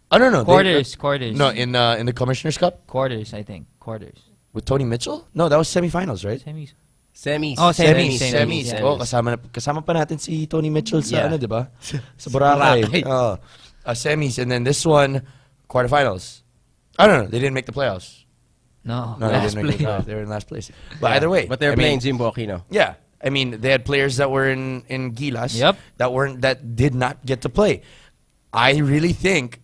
Speaker 4: I don't know.
Speaker 3: Quarters.
Speaker 4: No, in the Commissioner's Cup
Speaker 3: Quarters, I think. Quarters.
Speaker 4: with Tony Mitchell. No, that was semifinals, right?
Speaker 3: Semis.
Speaker 5: Semis.
Speaker 3: Oh, semis.
Speaker 4: Semis.
Speaker 3: Yeah.
Speaker 4: Oh, kasama pa natin si Tony Mitchell sa
Speaker 5: Yeah.
Speaker 4: di ba? Sa Boracay.
Speaker 5: Boracay.
Speaker 4: Semis, and then this one, quarterfinals. I don't know. They didn't make the playoffs.
Speaker 3: No.
Speaker 4: No, they didn't make the playoffs. They were in last place. But either way,
Speaker 5: But they're
Speaker 4: I mean,
Speaker 5: playing Jimbo Aquino.
Speaker 4: yeah, I mean, they had players that were in Gilas
Speaker 3: Yep.
Speaker 4: that did not get to play. I really think,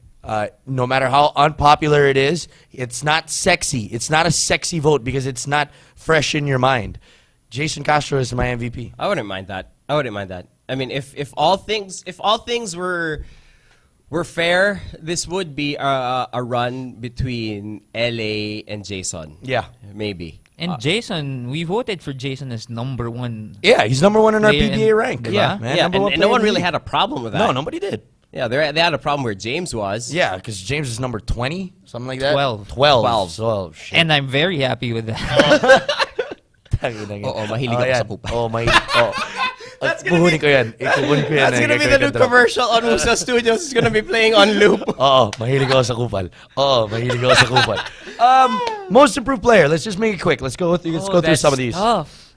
Speaker 4: no matter how unpopular it is, it's not sexy. It's not a sexy vote because it's not fresh in your mind. Jason Castro is my MVP.
Speaker 5: I wouldn't mind that. I mean, if all things were fair, this would be a run between LA and Jason.
Speaker 4: Yeah.
Speaker 5: Maybe.
Speaker 3: And Jason, we voted for Jason as number one.
Speaker 4: Yeah, he's number one in our
Speaker 3: Player
Speaker 4: PBA
Speaker 3: in-
Speaker 4: rank.
Speaker 3: Diba?
Speaker 5: Yeah,
Speaker 4: man.
Speaker 5: yeah,
Speaker 4: Number one
Speaker 5: and no
Speaker 4: player
Speaker 5: one
Speaker 4: in the
Speaker 5: really
Speaker 4: league.
Speaker 5: had a problem with that.
Speaker 4: No, nobody did.
Speaker 5: Yeah, they had a problem where James was.
Speaker 4: Yeah, because James is number 20, something like that.
Speaker 3: 12.
Speaker 4: 12. So, shit.
Speaker 3: And I'm very happy with that.
Speaker 5: Oo, mahilig ako
Speaker 4: yan.
Speaker 5: sa kupa.
Speaker 4: Oh, mahilig. Oh. Kukunin ko yan. Kukunin ko yan.
Speaker 5: That's gonna be the new commercial on Musa Studios. It's gonna be playing on loop.
Speaker 4: Oo, mahilig ako sa kupal. Oo, mahilig ako sa kupal. Most improved player. Let's just make it quick. Let's go through some of these.
Speaker 3: Tough.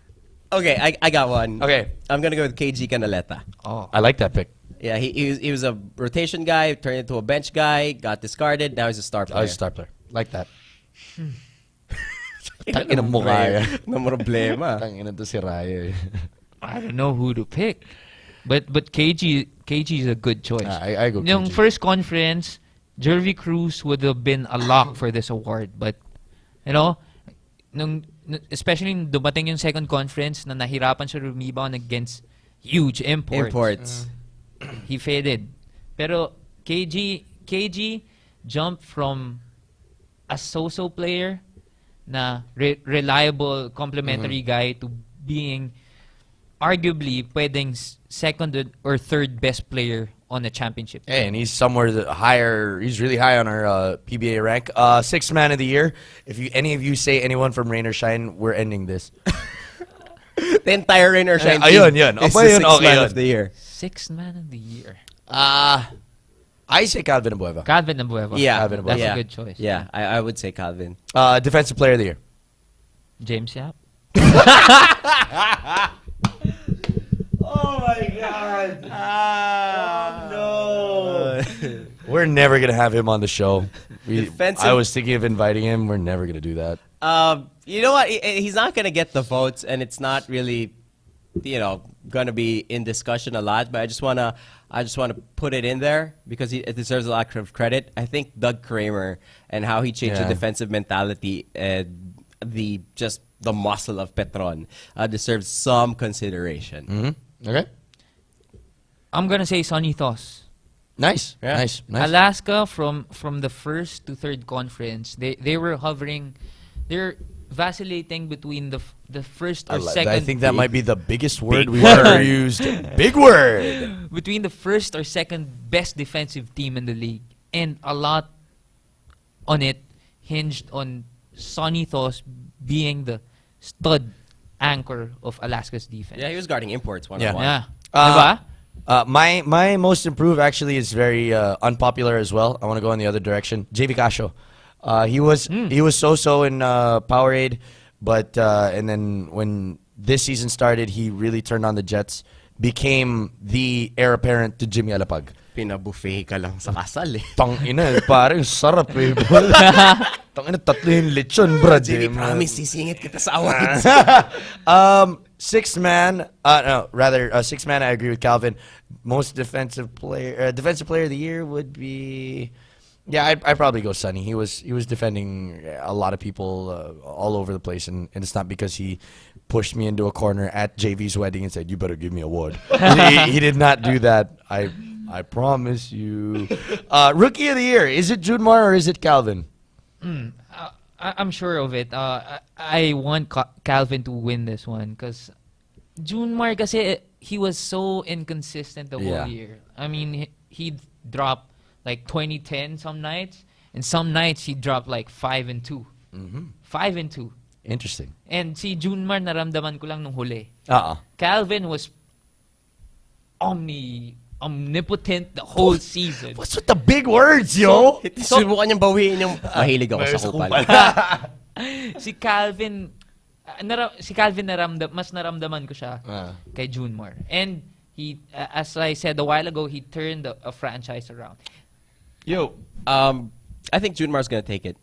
Speaker 5: Okay, I got one.
Speaker 4: Okay.
Speaker 5: I'm gonna go with KG Canaleta.
Speaker 3: Oh.
Speaker 4: I like that pick.
Speaker 5: Yeah, he was a rotation guy, turned into a bench guy, got discarded. Now he's a star player.
Speaker 4: I was a star player. Like that. Tangina mo kaya.
Speaker 5: No problema.
Speaker 4: Tangina to si Raya.
Speaker 3: I don't know who to pick. But KG is a good choice.
Speaker 4: I go
Speaker 3: Yung
Speaker 4: KG.
Speaker 3: first conference, Jervy Cruz would have been a lock for this award. But, you know, especially nung dumating yung second conference na nahirapan siya rebound against huge imports. He faded. Pero KG jumped from a so-so player na reliable complementary guy to being arguably pwedeng second or third best player on a championship.
Speaker 4: Hey, and he's somewhere higher. He's really high on our PBA rank. Sixth man of the year. If any of you say anyone from Rain or Shine, we're ending this.
Speaker 5: The entire Rain or Shine team
Speaker 4: Ayun, yun.
Speaker 5: is
Speaker 4: Okay,
Speaker 5: the
Speaker 4: yun,
Speaker 5: sixth
Speaker 4: okay,
Speaker 5: man
Speaker 4: yun.
Speaker 5: of the year.
Speaker 3: Sixth man of the year.
Speaker 4: I say Calvin Abueva.
Speaker 3: Calvin Abueva.
Speaker 5: Yeah,
Speaker 4: Calvin Abueva.
Speaker 3: That's
Speaker 5: yeah.
Speaker 3: a good choice.
Speaker 5: Yeah, I would say Calvin.
Speaker 4: Defensive player of the year.
Speaker 3: James Yap.
Speaker 4: Oh my God! No! We're never gonna have him on the show. I was thinking of inviting him. We're never gonna do that.
Speaker 5: You know what? He's not gonna get the votes, and it's not really, gonna be in discussion a lot. But I just wanna put it in there because it deserves a lot of credit. I think Doug Kramer and how he changed the defensive mentality, the muscle of Petron, deserves some consideration.
Speaker 4: Mm-hmm. Okay.
Speaker 3: I'm gonna say Sonny Thos.
Speaker 4: Nice.
Speaker 5: Yeah.
Speaker 4: Nice.
Speaker 3: Alaska from the first to third conference, they were hovering, they're vacillating between the first or second.
Speaker 4: I think that might be the biggest word we've ever used. Big word.
Speaker 3: Between the first or second best defensive team in the league, and a lot on it hinged on Sonny Thos being the stud anchor of Alaska's defense.
Speaker 5: Yeah, he was guarding imports one
Speaker 4: Yeah.
Speaker 5: on one.
Speaker 3: Yeah.
Speaker 4: Uh,
Speaker 3: Diba?
Speaker 4: My most improved actually is very unpopular as well. I want to go in the other direction. JV Casio. He was so in Powerade, but and then when this season started, he really turned on the Jets. Became the heir apparent to Jimmy Alapag.
Speaker 5: Pinabuffet ka lang sa kasal eh.
Speaker 4: Tang ina, parang sarap eh. Tang ina, tatlo yung lechon, brad.
Speaker 5: Jimmy, promise, sisingit kita sa awards.
Speaker 4: Sixth man, sixth man, I agree with Calvin. Most defensive player of the year would be, I probably go Sonny. He was defending a lot of people all over the place, and it's not because he pushed me into a corner at JV's wedding and said, "You better give me a wood." he did not do that. I promise you. Rookie of the year, is it Junmar or is it Calvin?
Speaker 3: I'm sure of it. I want Calvin to win this one because Junmar kasi he was so inconsistent the whole year. I mean, he'd drop like 20-10 some nights, and some nights he'd drop like 5-2. 5-2.
Speaker 4: Interesting.
Speaker 3: And si Junmar naramdaman ko lang nung huli. Calvin was omnipotent the whole season.
Speaker 4: What's with the big words, yo?
Speaker 5: Subukan niyang bawiin yung mahilig ako sa kupal.
Speaker 3: si Calvin mas naramdaman ko siya kay Junmar. And he, as I said a while ago, he turned a franchise around.
Speaker 5: I think Junmar's gonna take it.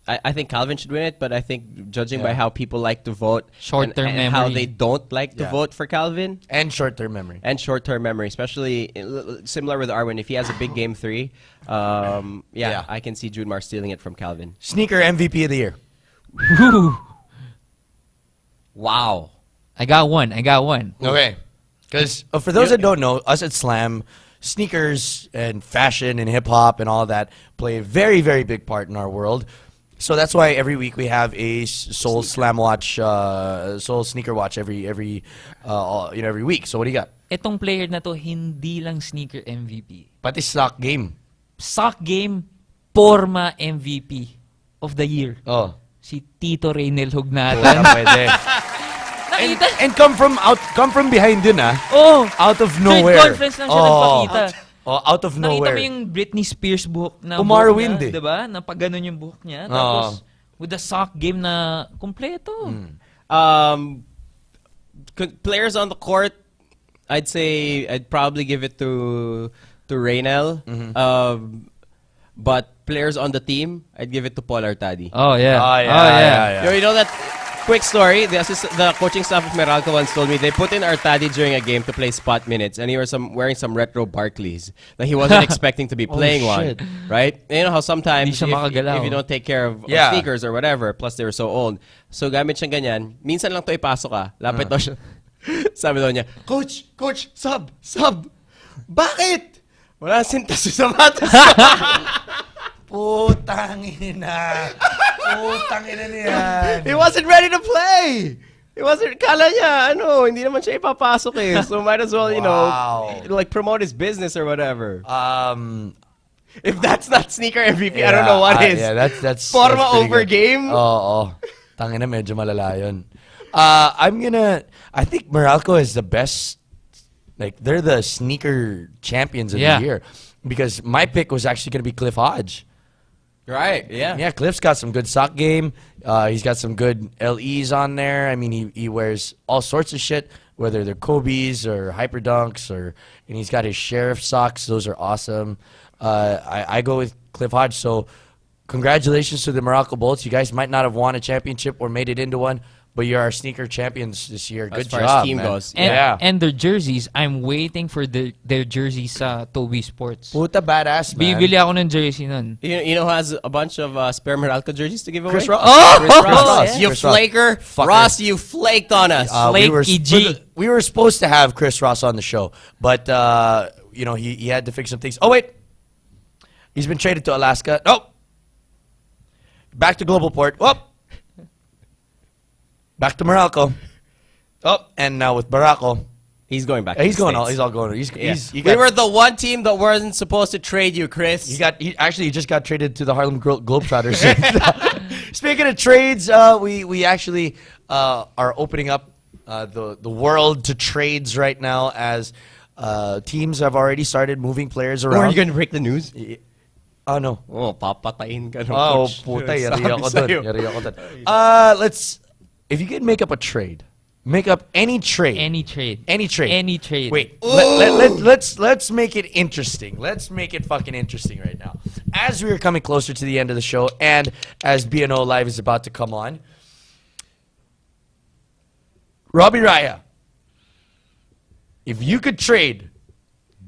Speaker 5: I think Calvin should win it, but I think judging by how people like to vote,
Speaker 3: Short-term
Speaker 5: and how
Speaker 3: memory.
Speaker 5: they don't like to vote for Calvin,
Speaker 4: And short-term memory.
Speaker 5: and short-term memory, especially similar with Arwin. If he has a big game 3, I can see Junmar stealing it from Calvin.
Speaker 4: Sneaker MVP of the year.
Speaker 5: Wow.
Speaker 3: I got one.
Speaker 4: Okay. Because for those that don't know, us at Slam, sneakers and fashion and hip-hop and all that play a very, very big part in our world. So that's why every week we have a Soul Slam Watch, Soul Sneaker Watch every week. So what do you got?
Speaker 3: Itong player na to, hindi lang sneaker MVP.
Speaker 4: Pati sock game.
Speaker 3: Sock game, Porma MVP of the year.
Speaker 4: Oh.
Speaker 3: Si Tito Reynel Hugnatan.
Speaker 4: Pwede. And come from behind din out of nowhere.
Speaker 3: Third conference lang siya nagpakita.
Speaker 4: Out of nowhere.
Speaker 3: Nakita mo yung Britney Spears buhok na
Speaker 4: Umarwind
Speaker 3: buhok niya, diba? Na pag ganun yung buhok niya. Tapos, with the sock game na kumpleto.
Speaker 5: Players on the court, I'd probably give it to Reynel. But players on the team, I'd give it to Paul Artadi.
Speaker 3: Oh, yeah.
Speaker 4: Yeah.
Speaker 5: You know that Quick story: the coaching staff of Meralco once told me they put in Atayde during a game to play spot minutes, and he was wearing some retro Barclays that he wasn't expecting to be playing
Speaker 4: shit.
Speaker 5: on. Right? And you know how sometimes
Speaker 3: Hindi siya makagalaw.
Speaker 5: if you don't take care of
Speaker 4: Yeah.
Speaker 5: sneakers or whatever, plus they were so old. So gamit siyang ganyan. Minsan lang to ipasok ka. Lapit daw siya. Sabi daw niya, Coach, sub. Bakit? Wala sintas sa sapatos.
Speaker 4: Putang ina. Putang ina niyan.
Speaker 5: He wasn't ready to play. He wasn't, kala niya, hindi naman siya ipapasok eh. So might as well,
Speaker 4: Wow.
Speaker 5: like promote his business or whatever. If that's not sneaker MVP, I don't know what is.
Speaker 4: Yeah, that's
Speaker 5: Forma
Speaker 4: that's pretty
Speaker 5: over
Speaker 4: good.
Speaker 5: game?
Speaker 4: Oo. Tangina, medyo malala yun. I think Meralco is the best, like, they're the sneaker champions of the year. Because my pick was actually going to be Cliff Hodge.
Speaker 5: Right, yeah.
Speaker 4: Yeah, Cliff's got some good sock game. He's got some good LEs on there. I mean, he wears all sorts of shit, whether they're Kobe's or Hyper Dunks, and he's got his Sheriff socks. Those are awesome. I go with Cliff Hodge. So congratulations to the Meralco Bolts. You guys might not have won a championship or made it into one, but you're our sneaker champions this year. Good
Speaker 5: As far
Speaker 4: job,
Speaker 5: as team
Speaker 4: man.
Speaker 5: goes.
Speaker 3: And their jerseys, I'm waiting for their jerseys sa Toby Sports.
Speaker 4: Puta badass, man.
Speaker 3: Bibili ako ng jersey nun.
Speaker 5: You know who has a bunch of spare Meralco jerseys to give away?
Speaker 4: Chris Ross.
Speaker 5: Chris Ross. You
Speaker 4: Chris Ross.
Speaker 5: flaker.
Speaker 4: Fucker.
Speaker 5: Ross, you flaked on us.
Speaker 4: We were supposed to have Chris Ross on the show, but he had to fix some things. Oh wait, he's been traded to Alaska. Nope. Back to Global Port. Oh. Back to Meralco. Oh, and now with Barako.
Speaker 5: He's going back.
Speaker 4: He's
Speaker 5: to the
Speaker 4: going all.
Speaker 5: States.
Speaker 4: He's all going.
Speaker 5: We were the one team that wasn't supposed to trade you, Chris.
Speaker 4: He just got traded to the Harlem Globetrotters. Speaking of trades, we actually are opening up the world to trades right now as teams have already started moving players around.
Speaker 5: Are you going to break the news?
Speaker 4: Oh no.
Speaker 5: Oh, papatayin ka ng
Speaker 4: Oh,
Speaker 5: coach.
Speaker 4: puta,
Speaker 5: Sabi
Speaker 4: yari ako
Speaker 5: sa'yo.
Speaker 4: dun. Yari ako dun. If you could make up a trade, make up any trade.
Speaker 3: Any trade.
Speaker 4: Any trade.
Speaker 3: Any trade.
Speaker 4: Wait, let's make it interesting. Let's make it fucking interesting right now. As we are coming closer to the end of the show, and as BNO Live is about to come on, Robi Raya, if you could trade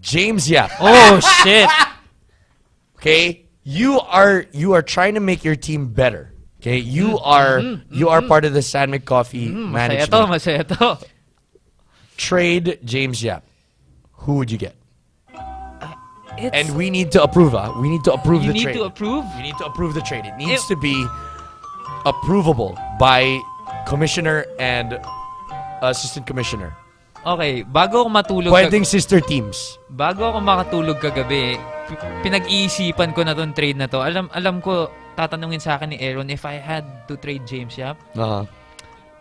Speaker 4: James Yap,
Speaker 3: Oh, shit.
Speaker 4: okay, you are trying to make your team better. Okay, you are part of the San McCoffee management.
Speaker 3: Masaya to.
Speaker 4: Trade James Yap. Who would you get?
Speaker 3: It's,
Speaker 4: And we need to approve. We need to approve
Speaker 3: you
Speaker 4: the
Speaker 3: need
Speaker 4: trade.
Speaker 3: to approve?
Speaker 4: We need to approve the trade. It needs to be approvable by commissioner and assistant commissioner.
Speaker 3: Okay, bago ako matulog
Speaker 4: Pwedeng sister teams.
Speaker 3: bago ako makatulog kagabi, pinag-iisipan ko na tong trade na to. Alam ko, tatanungin sa akin ni Aaron if I had to trade James Yap,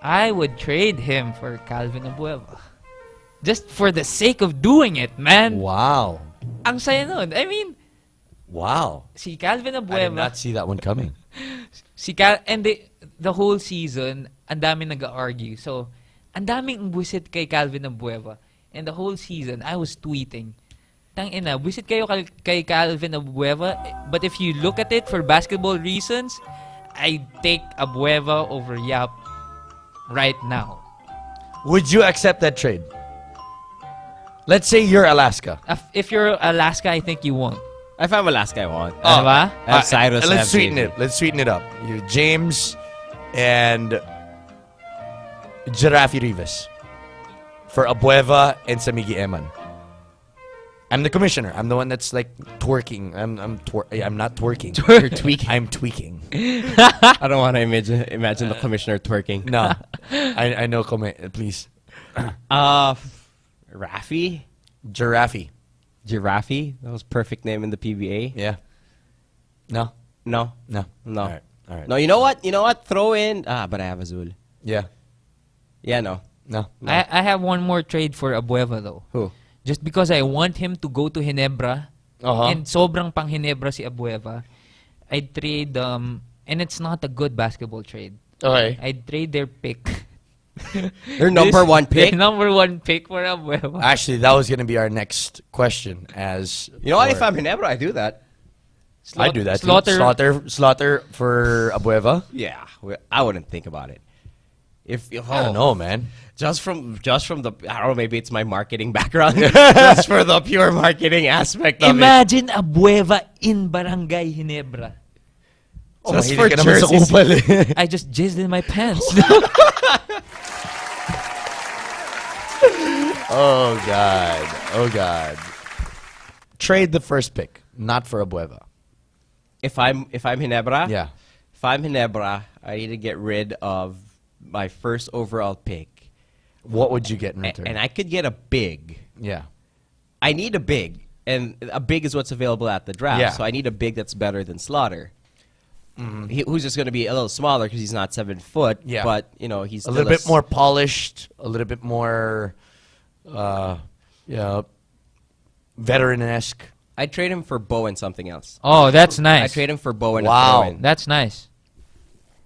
Speaker 3: I would trade him for Calvin Abueva. Just for the sake of doing it, man.
Speaker 4: Wow.
Speaker 3: Ang saya nun. I mean,
Speaker 4: Wow.
Speaker 3: si Calvin
Speaker 4: I did
Speaker 3: Abueva,
Speaker 4: not see that one coming.
Speaker 3: and the whole season, ang daming nag-argue. So, ang daming buwisit kay Calvin Abueva. And the whole season, I was tweeting, tangina, buwisit kayo kay Calvin Abueva. But if you look at it for basketball reasons, I take Abueva over Yap right now.
Speaker 4: Would you accept that trade? Let's say you're Alaska.
Speaker 3: If you're Alaska, I think you won't.
Speaker 5: If I'm Alaska, I want.
Speaker 3: Diba?
Speaker 5: I have Cyrus. I have
Speaker 4: Let's sweeten
Speaker 5: David.
Speaker 4: it. Let's sweeten it up. You James and Giraffe Rivas for Abueva and Samigi Eman. I'm the commissioner. I'm the one that's like twerking. I'm not twerking.
Speaker 5: You're tweaking.
Speaker 4: I'm tweaking.
Speaker 5: I don't want to imagine the commissioner twerking.
Speaker 4: No, I know. Please,
Speaker 5: Rafi?
Speaker 4: Giraffe.
Speaker 5: Giraffe? That was perfect name in the PBA.
Speaker 4: Yeah. No.
Speaker 5: No.
Speaker 4: No.
Speaker 5: No.
Speaker 4: All right. All right.
Speaker 5: No, you know what? You know what? Throw in. But I have Azul.
Speaker 4: Yeah.
Speaker 5: Yeah, no.
Speaker 4: No.
Speaker 3: I have one more trade for Abueva though.
Speaker 5: Who?
Speaker 3: Just because I want him to go to Ginebra.
Speaker 4: Uh-huh.
Speaker 3: And sobrang pang Ginebra si Abueva. I'd trade, and it's not a good basketball trade.
Speaker 4: Okay.
Speaker 3: I'd trade their pick.
Speaker 5: Their number one pick?
Speaker 3: Their number one pick for Abueva.
Speaker 4: Actually, that was going to be our next question. As
Speaker 5: You know what?
Speaker 4: for-
Speaker 5: If I'm Ginebra, I do that.
Speaker 4: I do that. too.
Speaker 3: Slaughter.
Speaker 4: Slaughter for Abueva.
Speaker 5: Yeah. I wouldn't think about it.
Speaker 4: I don't know, man.
Speaker 5: Just from the, I don't know, maybe it's my marketing background. Just for the pure marketing aspect of it.
Speaker 3: Imagine a bueva in Barangay Ginebra.
Speaker 5: Just
Speaker 4: mahilig
Speaker 5: for
Speaker 4: ka naman sa
Speaker 5: jerseys.
Speaker 4: kupal eh.
Speaker 3: I just jizzed in my pants.
Speaker 4: Oh God. Oh God. Trade the first pick, not for a Bueva.
Speaker 5: If I'm Ginebra,
Speaker 4: Yeah.
Speaker 5: If I'm Ginebra, I need to get rid of my first overall pick.
Speaker 4: What would you get in return?
Speaker 5: And I could get a big.
Speaker 4: Yeah.
Speaker 5: I need a big. And a big is what's available at the draft.
Speaker 4: Yeah.
Speaker 5: So I need a big that's better than Slaughter. Who's just going to be a little smaller because he's not 7 foot.
Speaker 4: Yeah.
Speaker 5: But, you know, he's
Speaker 4: A little bit more polished, a little bit more, veteran-esque.
Speaker 5: I'd trade him for Bo and something else.
Speaker 3: Oh, that's nice.
Speaker 5: I'd trade him for Bo and
Speaker 4: Wow.
Speaker 5: a throw-in.
Speaker 3: That's nice.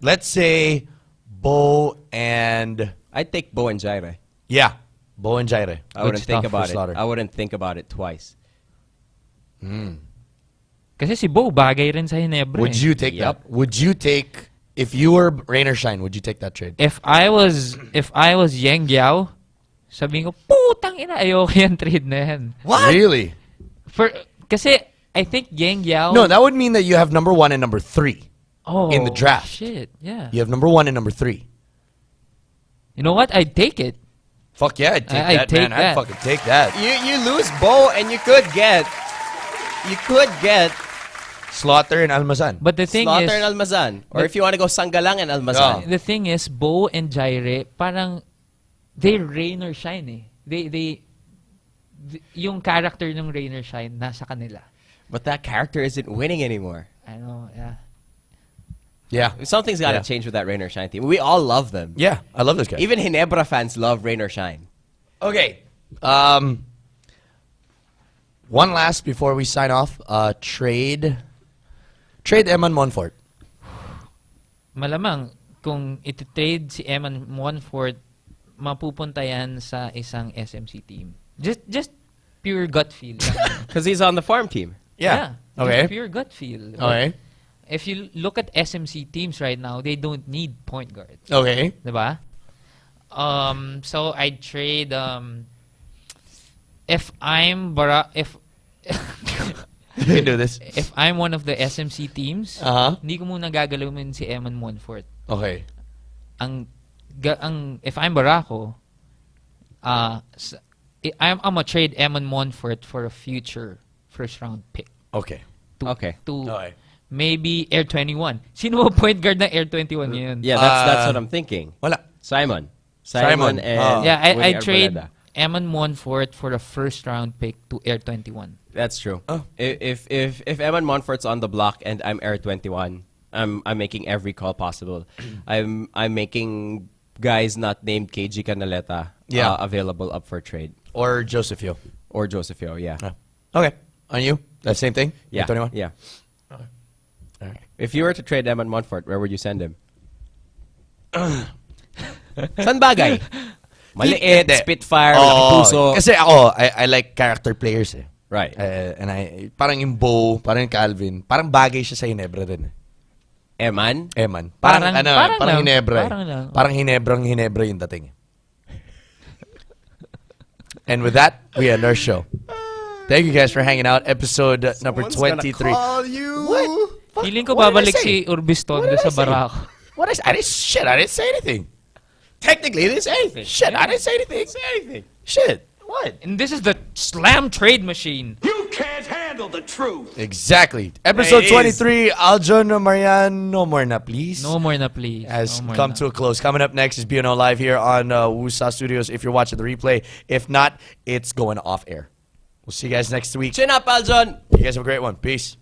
Speaker 4: Let's say Bo and
Speaker 5: I'd take Bo and Jaire.
Speaker 4: Bo and Jaire.
Speaker 5: I wouldn't think
Speaker 4: stuff
Speaker 5: about
Speaker 4: for
Speaker 5: it.
Speaker 4: Slaughter.
Speaker 5: I wouldn't think about it twice.
Speaker 3: Kasi si Bo bagay rin sa Ginebra.
Speaker 4: Would you take
Speaker 5: Yep.
Speaker 4: that? Would you take, if you were rain or shine, would you take that trade?
Speaker 3: If I was Yang Giao, sabihin ko, putang ina, ayoko yan trade na yan.
Speaker 4: What? Really?
Speaker 3: Kasi I think Yang Giao...
Speaker 4: No, that would mean that you have number 1 and number 3 in the draft.
Speaker 3: Shit, yeah.
Speaker 4: You have number 1 and number 3.
Speaker 3: You know what? I'd take it.
Speaker 4: Fuck yeah, I'd take
Speaker 3: I'd
Speaker 4: that,
Speaker 3: take
Speaker 4: man.
Speaker 3: that.
Speaker 4: I'd fucking take that.
Speaker 5: You lose Bo and you could get
Speaker 4: Slaughter and Almazan.
Speaker 3: But the thing
Speaker 5: Slaughter
Speaker 3: is...
Speaker 5: and Almazan. Or if you want to go Sangalang and Almazan.
Speaker 3: The thing is, Bo and Jaire, parang they rain or shine eh. They yung character ng rain or shine nasa kanila.
Speaker 5: But that character isn't winning anymore.
Speaker 3: I know, yeah.
Speaker 4: Yeah.
Speaker 5: Something's got to
Speaker 4: Yeah.
Speaker 5: change with that Rain or Shine team. We all love them.
Speaker 4: Yeah, I love this guy.
Speaker 5: Even Ginebra fans love Rain or Shine.
Speaker 4: Okay. One last before we sign off. Trade Eman Monfort.
Speaker 3: Malamang kung iti-trade si Eman Monfort, mapupunta yan sa isang SMC team. Just pure gut feel.
Speaker 5: Because he's on the farm team.
Speaker 4: Yeah.
Speaker 3: Just
Speaker 4: Okay.
Speaker 3: pure gut feel.
Speaker 4: Okay.
Speaker 3: If you look at SMC teams right now, they don't need point guards.
Speaker 4: Okay.
Speaker 3: Diba? So I'd trade if
Speaker 4: You can do this.
Speaker 3: if I'm one of the SMC teams,
Speaker 4: Uh-huh.
Speaker 3: hindi ko muna gagalawin si Eman Monfort.
Speaker 4: Okay.
Speaker 3: If I'm Barako, I'm gonna trade Eman Monfort for a future first round pick.
Speaker 4: Okay.
Speaker 5: Okay.
Speaker 4: Okay.
Speaker 3: Maybe Air 21. Sino ba point guard ng Air 21 ngayon?
Speaker 5: Yeah, that's what I'm thinking.
Speaker 4: Wala.
Speaker 5: Simon
Speaker 4: Simon.
Speaker 5: and
Speaker 3: Yeah,
Speaker 5: Willie
Speaker 3: I trade
Speaker 5: Arboleda.
Speaker 3: Eman Monfort for a first round pick to Air 21.
Speaker 5: That's true.
Speaker 4: Oh.
Speaker 5: If Eman Monfort's on the block and I'm Air 21, I'm making every call possible. I'm making guys not named KG Canaleta available up for trade.
Speaker 4: Or Josephio.
Speaker 5: Or Josephio, yeah.
Speaker 4: Okay. On you? That same thing?
Speaker 5: Yeah.
Speaker 4: 21?
Speaker 5: Yeah.
Speaker 4: Okay. All right.
Speaker 5: If you were to trade Eman Monfort, where would you send him? San bagay? Maliit,
Speaker 4: Hindi.
Speaker 5: Spitfire, laki puso.
Speaker 4: Kasi ako, I like character players eh.
Speaker 5: Right.
Speaker 4: And parang yung Bo, parang yung Calvin, parang bagay siya sa Ginebra din eh.
Speaker 5: Eman?
Speaker 4: Eman.
Speaker 3: Parang lang.
Speaker 4: Ginebra
Speaker 3: Parang
Speaker 4: eh.
Speaker 3: lang.
Speaker 4: Parang Ginebra yung dating eh. And with that, we end our show. Thank you guys for hanging out. Episode number 23. What?
Speaker 3: Feeling ko
Speaker 4: What did I
Speaker 3: babalik
Speaker 4: say?
Speaker 3: si Urbiston
Speaker 4: What did
Speaker 3: sa
Speaker 4: I say?
Speaker 3: Barako.
Speaker 4: I didn't say anything. Technically, I didn't say anything. Shit, I didn't say anything. Shit. What?
Speaker 3: And this is the slam trade machine.
Speaker 6: You can't handle the truth.
Speaker 4: Exactly. Episode
Speaker 5: It is.
Speaker 4: 23, AljoNoMariaNoMorePlease.
Speaker 3: No more na please.
Speaker 4: Has
Speaker 3: No more
Speaker 4: come
Speaker 3: na.
Speaker 4: to a close. Coming up next is BNO Live here on Wusa Studios if you're watching the replay. If not, it's going off air. We'll see you guys next week.
Speaker 5: Chin up, Aljon!
Speaker 4: You guys have a great one. Peace.